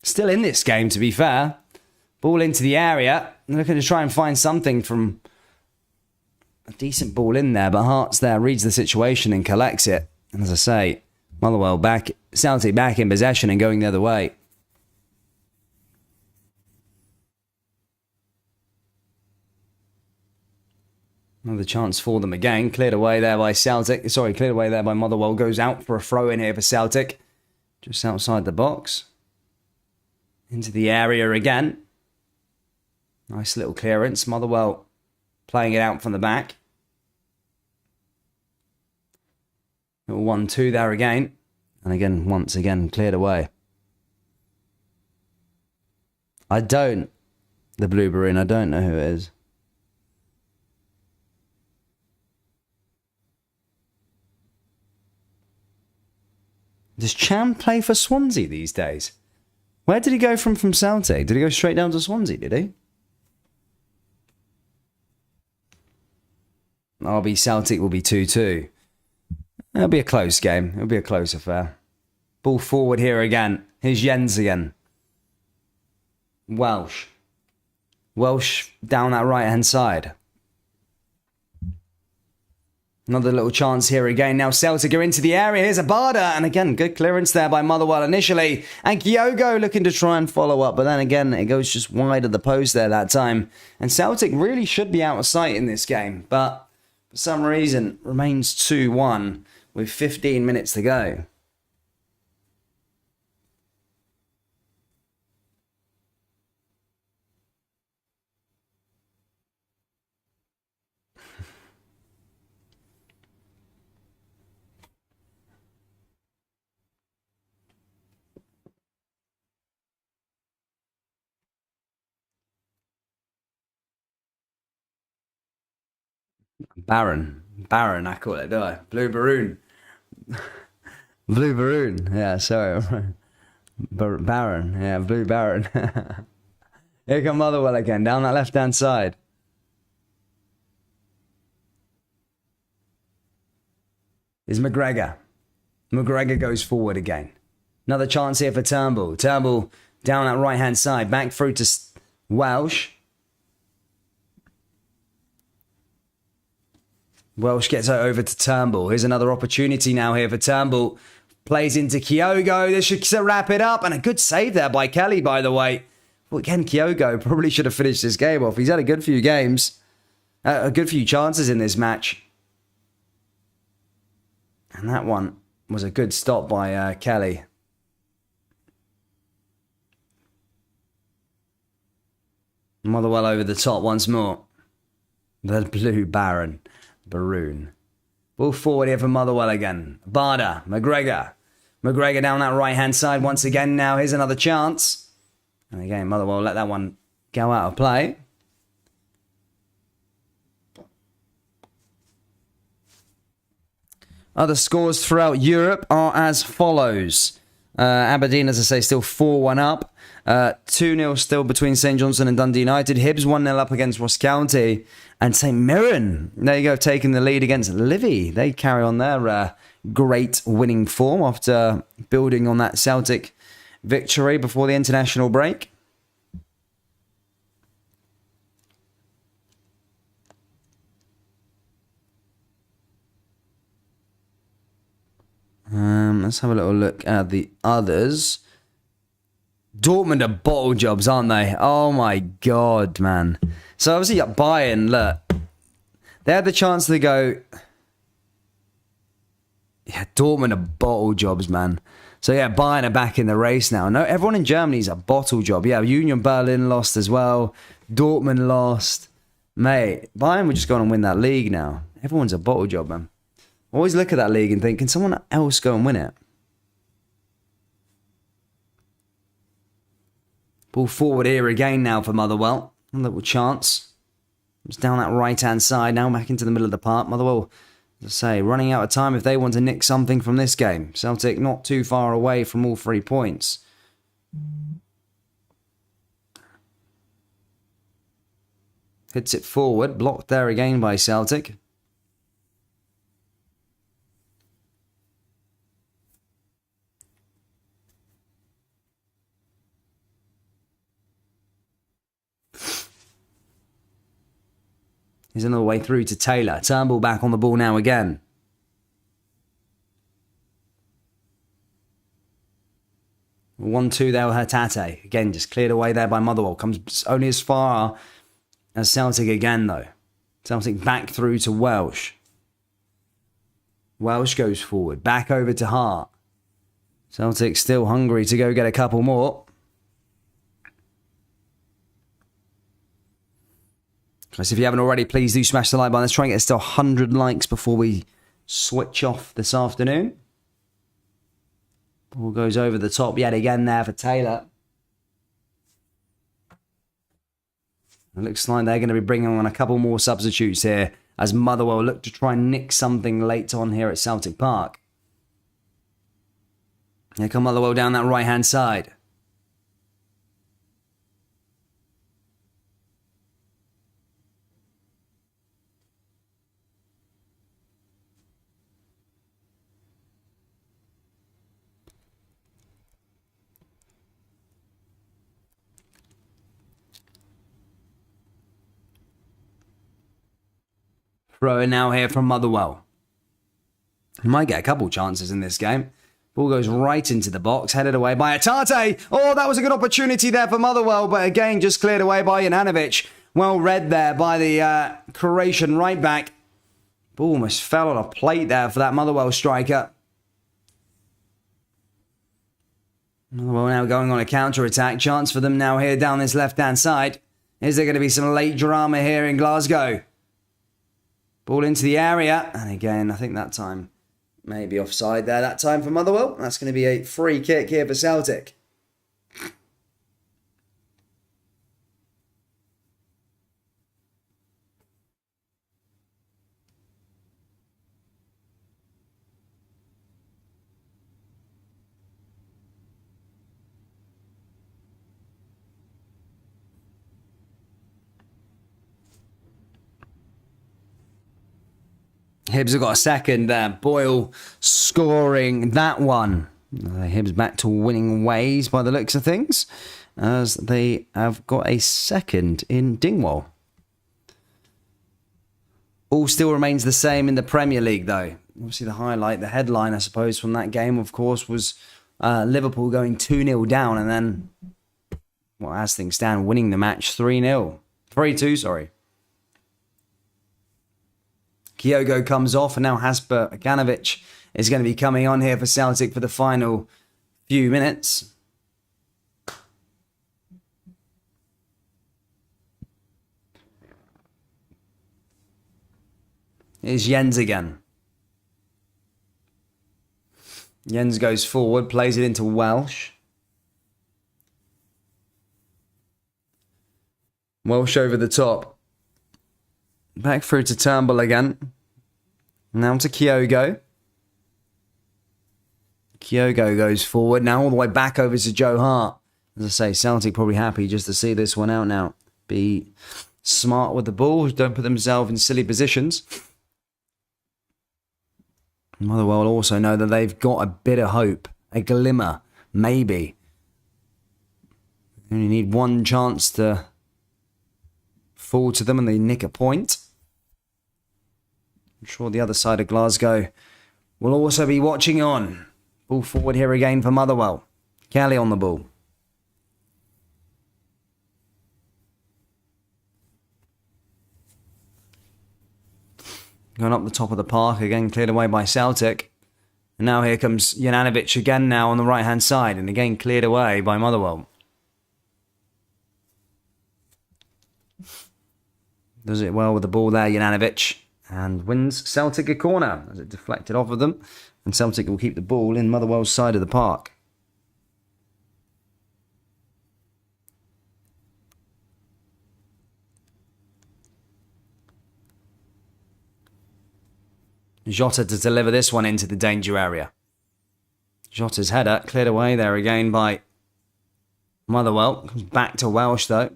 Still in this game, to be fair. Ball into the area. Looking to try and find something from a decent ball in there, but Hart's there, reads the situation and collects it. And as I say, Motherwell back, Celtic back in possession and going the other way. Another chance for them again. Cleared away there by Celtic. Sorry, cleared away there by Motherwell. Goes out for a throw in here for Celtic. Just outside the box. Into the area again. Nice little clearance. Motherwell playing it out from the back. Little 1-2 there again. And again, once again, cleared away. The Blue Baroon, I don't know who it is. Does Chan play for Swansea these days? Where did he go from Celtic? Did he go straight down to Swansea, did he? RB Celtic will be 2-2. It'll be a close game. It'll be a close affair. Ball forward here again. Here's Jens again. Welsh down that right-hand side. Another little chance here again. Now Celtic are into the area. Here's Abada. And again, good clearance there by Motherwell initially. And Kyogo looking to try and follow up. But then again, it goes just wide of the post there that time. And Celtic really should be out of sight in this game. But for some reason, remains 2-1 with 15 minutes to go. Baron, I call it, do I? Blue Baroon. Blue Baroon. Yeah, sorry. Baron. Yeah, Blue Baron. Here come Motherwell again, down that left-hand side. Is McGregor. McGregor goes forward again. Another chance here for Turnbull. Turnbull down that right-hand side. Back through to Welsh. Welsh gets it over to Turnbull. Here's another opportunity now here for Turnbull. Plays into Kyogo. This should wrap it up. And a good save there by Kelly, by the way. Well, again, Kyogo probably should have finished this game off. He's had a good few games. A good few chances in this match. And that one was a good stop by Kelly. Motherwell over the top once more. The Blue Baron. Baroon. Ball forward here for Motherwell again. Barda. McGregor. McGregor down that right-hand side once again now. Here's another chance. And again, Motherwell let that one go out of play. Other scores throughout Europe are as follows. Aberdeen, as I say, still 4-1 up. 2-0 still between St Johnstone and Dundee United. Hibs 1-0 up against Ross County. And St Mirren, there you go, taking the lead against Livy. They carry on their great winning form after building on that Celtic victory before the international break. Let's have a little look at the others. Dortmund are bottle jobs, aren't they? Oh my God, man. So obviously at Bayern, look, they had the chance to go. Yeah, Dortmund are bottle jobs, man. So yeah, Bayern are back in the race now. No, everyone in Germany's a bottle job. Yeah, Union Berlin lost as well. Dortmund lost. Mate, Bayern will just go on and win that league now. Everyone's a bottle job, man. Always look at that league and think, can someone else go and win it? Ball forward here again now for Motherwell. A little chance. It's down that right-hand side, now back into the middle of the park. Motherwell, as I say, running out of time if they want to nick something from this game. Celtic not too far away from all 3 points. Hits it forward, blocked there again by Celtic. Here's another way through to Taylor. Turnbull back on the ball now again. One-two there with Hatate. Again, just cleared away there by Motherwell. Comes only as far as Celtic again, though. Celtic back through to Welsh. Welsh goes forward. Back over to Hart. Celtic still hungry to go get a couple more. Guys, if you haven't already, please do smash the like button. Let's try and get still 100 likes before we switch off this afternoon. Ball goes over the top yet again there for Taylor. It looks like they're going to be bringing on a couple more substitutes here as Motherwell look to try and nick something late on here at Celtic Park. Here come Motherwell down that right-hand side. Throw in now here from Motherwell. He might get a couple chances in this game. Ball goes right into the box, headed away by Hatate. Oh, that was a good opportunity there for Motherwell, but again, just cleared away by Janovic. Well read there by the Croatian right back. Ball almost fell on a plate there for that Motherwell striker. Motherwell now going on a counter-attack. Chance for them now here down this left-hand side. Is there going to be some late drama here in Glasgow? Ball into the area. And again, I think that time maybe offside there. That time for Motherwell. That's going to be a free kick here for Celtic. Hibs have got a second there. Boyle scoring that one. Hibs back to winning ways by the looks of things, as they have got a second in Dingwall. All still remains the same in the Premier League, though. Obviously, the highlight, the headline, I suppose, from that game, of course, was Liverpool going 2-0 down and then, well, as things stand, winning the match 3-0. 3-2, sorry. Kyogo comes off, and now Hasper Ganovic is going to be coming on here for Celtic for the final few minutes. Here's Jens again. Jens goes forward, plays it into Welsh. Welsh over the top. Back through to Turnbull again. Now to Kyogo. Kyogo goes forward. Now all the way back over to Joe Hart. As I say, Celtic probably happy just to see this one out now. Be smart with the ball. Don't put themselves in silly positions. Motherwell also know that they've got a bit of hope. A glimmer. Maybe. They only need one chance to fall to them and they nick a point. I'm sure the other side of Glasgow will also be watching on. Ball forward here again for Motherwell. Kelly on the ball. Going up the top of the park, again cleared away by Celtic. And now here comes Juranovic again now on the right-hand side. And again cleared away by Motherwell. Does it well with the ball there, Juranovic. And wins Celtic a corner as it deflected off of them. And Celtic will keep the ball in Motherwell's side of the park. Jota to deliver this one into the danger area. Jota's header cleared away there again by Motherwell. Comes back to Welsh though.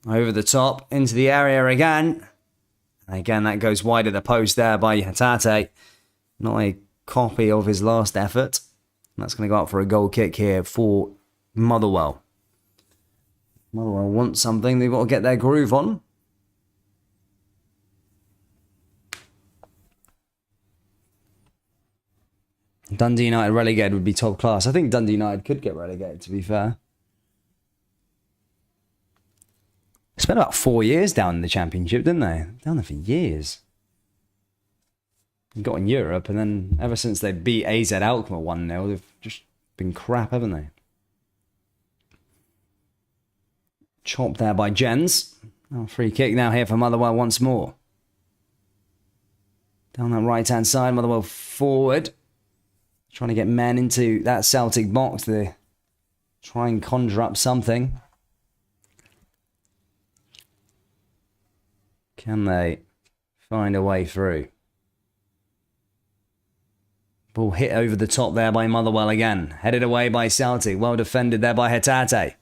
Over the top, into the area again. And again, that goes wide of the post there by Hatate. Not a copy of his last effort. And that's going to go up for a goal kick here for Motherwell. Motherwell want something. They've got to get their groove on. Dundee United relegated would be top class. I think Dundee United could get relegated, to be fair. Spent about 4 years down in the Championship, didn't they? Down there for years. Got in Europe, and then ever since they beat AZ Alkmaar 1-0, they've just been crap, haven't they? Chopped there by Jens. Oh, free kick now here for Motherwell once more. Down that right-hand side, Motherwell forward. Trying to get men into that Celtic box to try and conjure up something. Can they find a way through? Ball hit over the top there by Motherwell again. Headed away by Celtic. Well defended there by Hatate.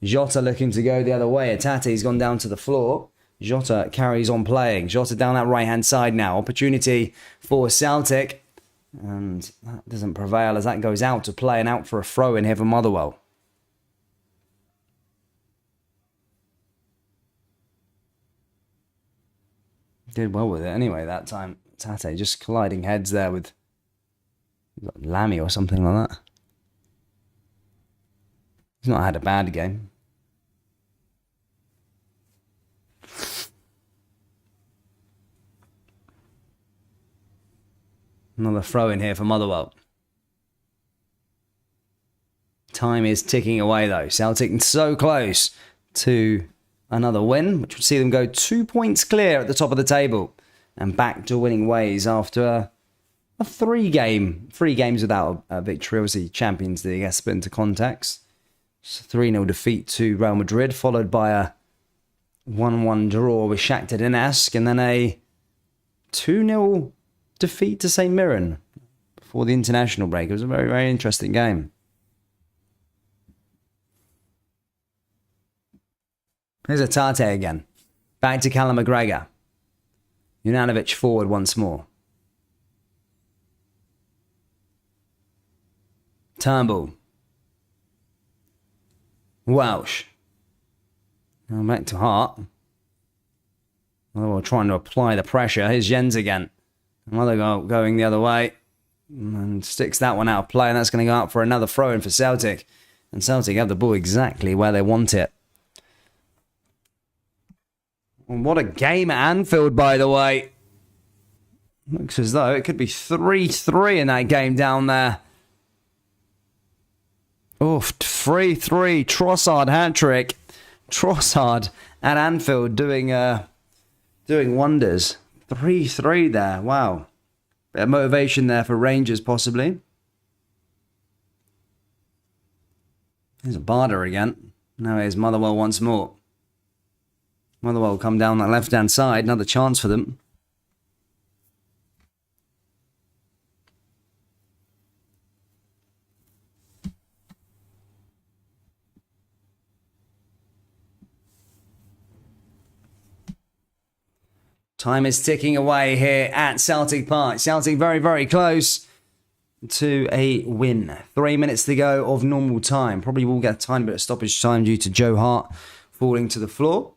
Jota looking to go the other way. Hatate's gone down to the floor. Jota carries on playing. Jota down that right-hand side now. Opportunity for Celtic. And that doesn't prevail as that goes out to play and out for a throw in here for Motherwell. Did well with it anyway that time. Tate just colliding heads there with Lammy or something like that. He's not had a bad game. Another throw in here for Motherwell. Time is ticking away though. Celtic so close to another win, which would see them go 2 points clear at the top of the table and back to winning ways after a three games without a victory. Obviously, Champions League, I guess, put into context. It's a 3-0 defeat to Real Madrid, followed by a 1-1 draw with Shakhtar Donetsk, and then a 2-0 defeat to St. Mirren before the international break. It was a very, very interesting game. Here's Hatate again. Back to Callum McGregor. Junanovic forward once more. Turnbull. Welsh. Now back to Hart. Motherwell trying to apply the pressure. Here's Jens again. Another goal going the other way. And sticks that one out of play. And that's going to go out for another throw-in for Celtic. And Celtic have the ball exactly where they want it. And what a game at Anfield, by the way. Looks as though it could be 3-3 in that game down there. Oof, 3-3. Trossard hat-trick. Trossard at Anfield doing wonders. 3-3 there. Wow. Bit of motivation there for Rangers, possibly. There's a Barder again. Now here's Motherwell once more. Motherwell come down that left-hand side. Another chance for them. Time is ticking away here at Celtic Park. Celtic very, very close to a win. 3 minutes to go of normal time. Probably will get a tiny bit of stoppage time due to Joe Hart falling to the floor.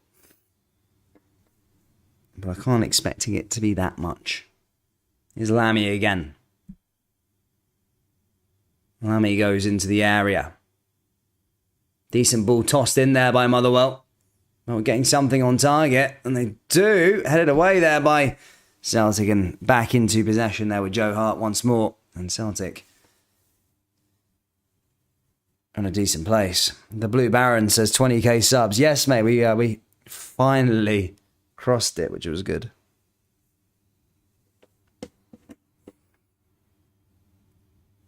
But I can't expect it to be that much. Here's Lammy again. Lammy goes into the area. Decent ball tossed in there by Motherwell. Well, getting something on target, and they do. Headed away there by Celtic and back into possession there with Joe Hart once more. And Celtic in a decent place. The Blue Baron says 20k subs. Yes, mate, we finally crossed it, which was good.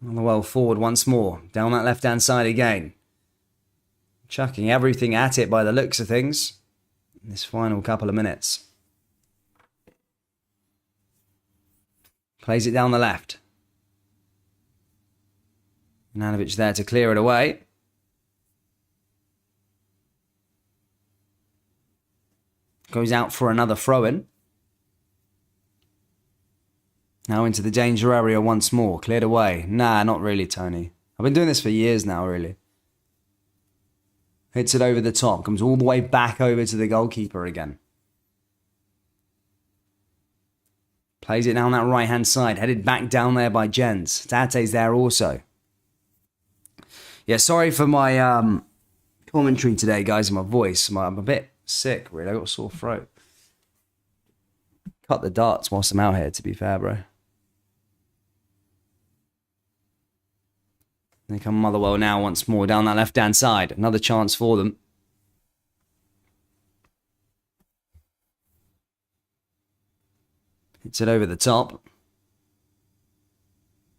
Motherwell forward once more. Down that left-hand side again. Chucking everything at it by the looks of things in this final couple of minutes. Plays it down the left. Junanovic there to clear it away. Goes out for another throw-in. Now into the danger area once more. Cleared away. Nah, not really, Tony. I've been doing this for years now, really. Hits it over the top. Comes all the way back over to the goalkeeper again. Plays it down that right-hand side. Headed back down there by Jens. Tate's there also. Yeah, sorry for my commentary today, guys, and my voice. I'm a bit sick, really. I got a sore throat. Cut the darts whilst I'm out here, to be fair, bro. They come Motherwell now once more down that left-hand side. Another chance for them. Hits it over the top.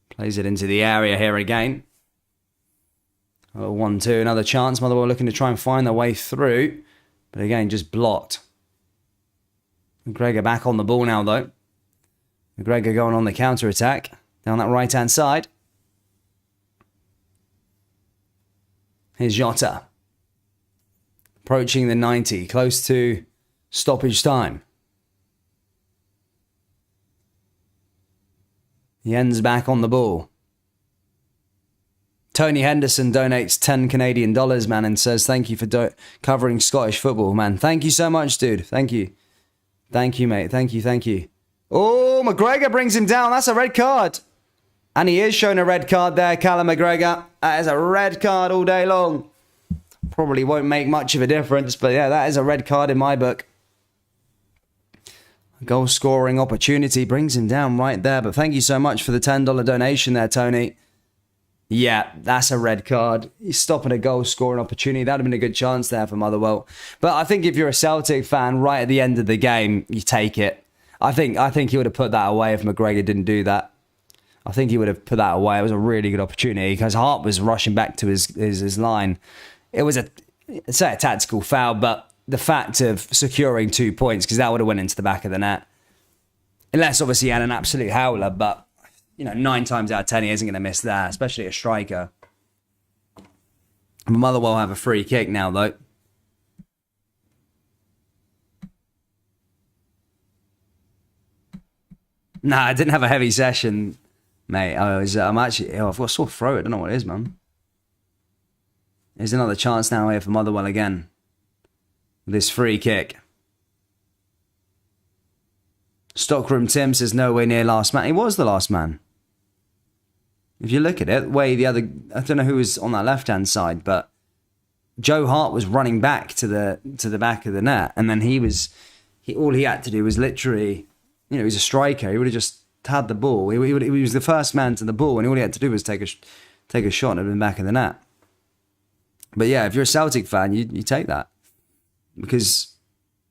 Plays it into the area here again. 1-2, another chance. Motherwell looking to try and find their way through. But again, just blocked. McGregor back on the ball now, though. McGregor going on the counter-attack. Down that right-hand side. Here's Jota. Approaching the 90. Close to stoppage time. Jens back on the ball. Tony Henderson donates 10 Canadian dollars, man, and says thank you for covering Scottish football, man. Thank you so much, dude. Thank you. Thank you, mate. Thank you, thank you. Oh, McGregor brings him down. That's a red card. And he is shown a red card there, Callum McGregor. That is a red card all day long. Probably won't make much of a difference, but yeah, that is a red card in my book. Goal scoring opportunity brings him down right there. But thank you so much for the $10 donation there, Tony. Yeah, that's a red card. He's stopping a goal scoring opportunity. That would have been a good chance there for Motherwell. But I think if you're a Celtic fan, right at the end of the game, you take it. I think he would have put that away if McGregor didn't do that. I think he would have put that away. It was a really good opportunity because Hart was rushing back to his line. It was it's a tactical foul, but the fact of securing 2 points, because that would have went into the back of the net. Unless obviously he had an absolute howler, but 9 times out of 10 he isn't going to miss that, especially a striker. Motherwell have a free kick now, though. Nah, I didn't have a heavy session, mate. I'm actually, I've got a sore throat. I don't know what it is, man. There's another chance now here for Motherwell again. This free kick. Stockroom Tim says nowhere near last man. He was the last man. If you look at it, way the other, I don't know who was on that left-hand side, but Joe Hart was running back to the back of the net, and then all he had to do was literally, you know, he's a striker. He would have just had the ball. He was the first man to the ball, and all he had to do was take a shot and have been back in the net. But yeah, if you're a Celtic fan, you take that, because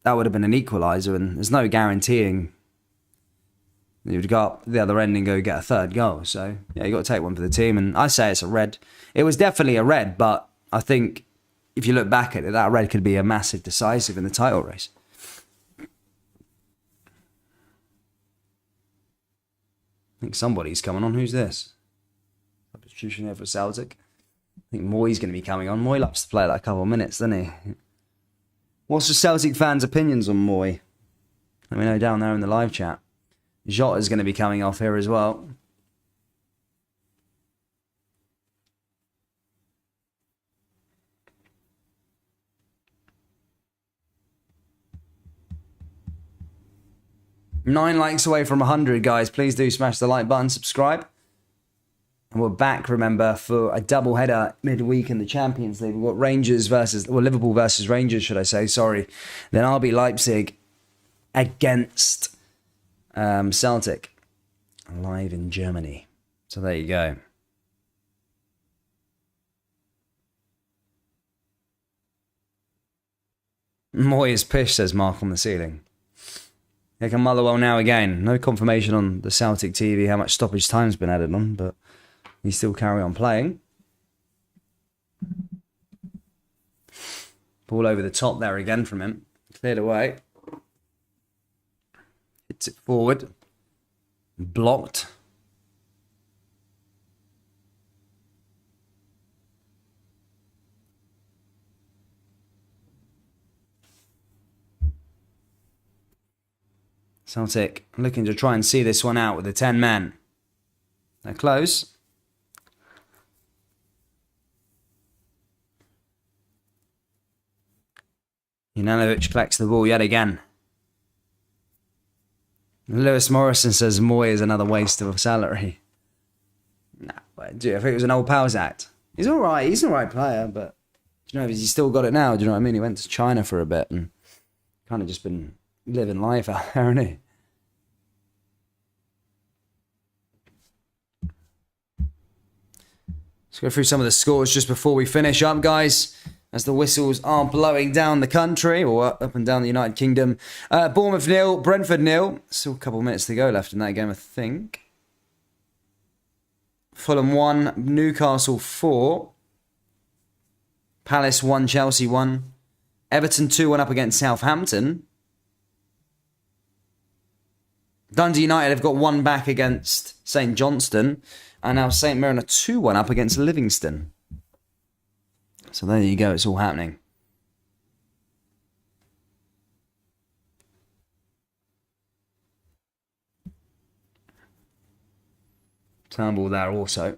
that would have been an equalizer, and there's no guaranteeing you'd go up the other end and go get a third goal. So yeah, you got to take one for the team, and I say it's a red. It was definitely a red, but I think if you look back at it, that red could be a massive decisive in the title race. I think somebody's coming on. Who's this? Substitution here for Celtic. I think Moy's going to be coming on. Moy loves to play like a couple of minutes, doesn't he? What's the Celtic fans' opinions on Moy? Let me know down there in the live chat. Jota's going to be coming off here as well. Nine likes away from 100, guys. Please do smash the like button, subscribe. And we're back, remember, for a double header midweek in the Champions League. We've got Liverpool versus Rangers, should I say, sorry. Then RB Leipzig against Celtic, live in Germany. So there you go. Moy is pish, says Mark on the ceiling. Here come Motherwell now again. No confirmation on the Celtic TV how much stoppage time's been added on, but he still carry on playing. Ball over the top there again from him. Cleared away. Hits it forward. Blocked. Celtic looking to try and see this one out with the 10 men. They're close. Junanovic collects the ball yet again. Lewis Morrison says Moy is another waste of a salary. Nah, but dude, I think it was an old pals act. He's alright, he's an alright player, but do you know, he's still got it now, do you know what I mean? He went to China for a bit and kind of just been living life out there, hasn't he? Let's go through some of the scores just before we finish up, guys, as the whistles are blowing down the country, or up and down the United Kingdom. Bournemouth 0, Brentford 0. Still a couple of minutes to go left in that game, I think. Fulham 1, Newcastle 4. Palace 1, Chelsea 1. Everton 2-1 up against Southampton. Dundee United have got 1 back against St Johnstone. And now St Mirren are 2-1 up against Livingston. So there you go, it's all happening. Turnbull there also.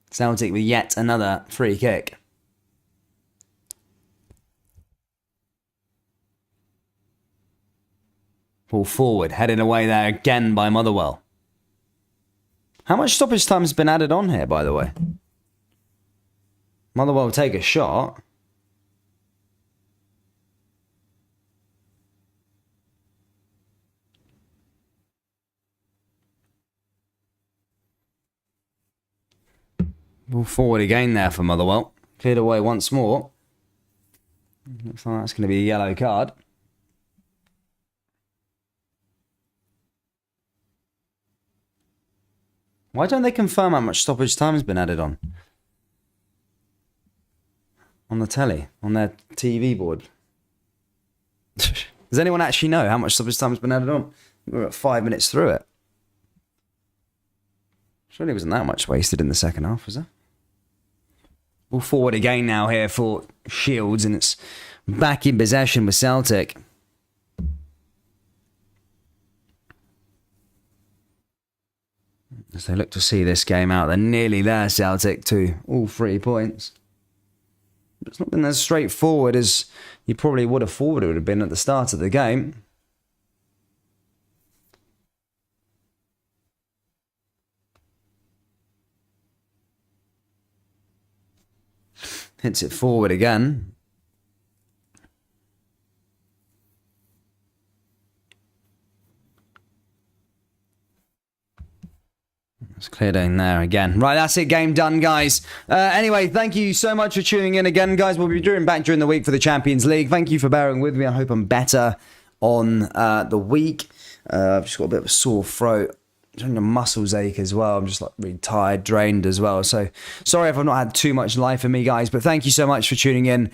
Celtic with yet another free kick. Ball forward, headed away there again by Motherwell. How much stoppage time has been added on here, by the way? Motherwell will take a shot. Ball forward again there for Motherwell. Cleared away once more. Looks like that's going to be a yellow card. Why don't they confirm how much stoppage time has been added on? On the telly, on their TV board. Does anyone actually know how much stoppage time has been added on? We're at 5 minutes through it. Surely it wasn't that much wasted in the second half, was there? Ball forward again now here for Shields, and it's back in possession with Celtic. as they look to see this game out. They're nearly there, Celtic, to all 3 points. It's not been as straightforward as you probably would have thought it would have been at the start of the game. Hits it forward again. It's cleared in there again. Right, that's it. Game done, guys. Anyway, thank you so much for tuning in again, guys. We'll be back during the week for the Champions League. Thank you for bearing with me. I hope I'm better on the week. I've just got a bit of a sore throat. The muscles ache as well. I'm just like really tired, drained as well. So sorry if I've not had too much life in me, guys. But thank you so much for tuning in. And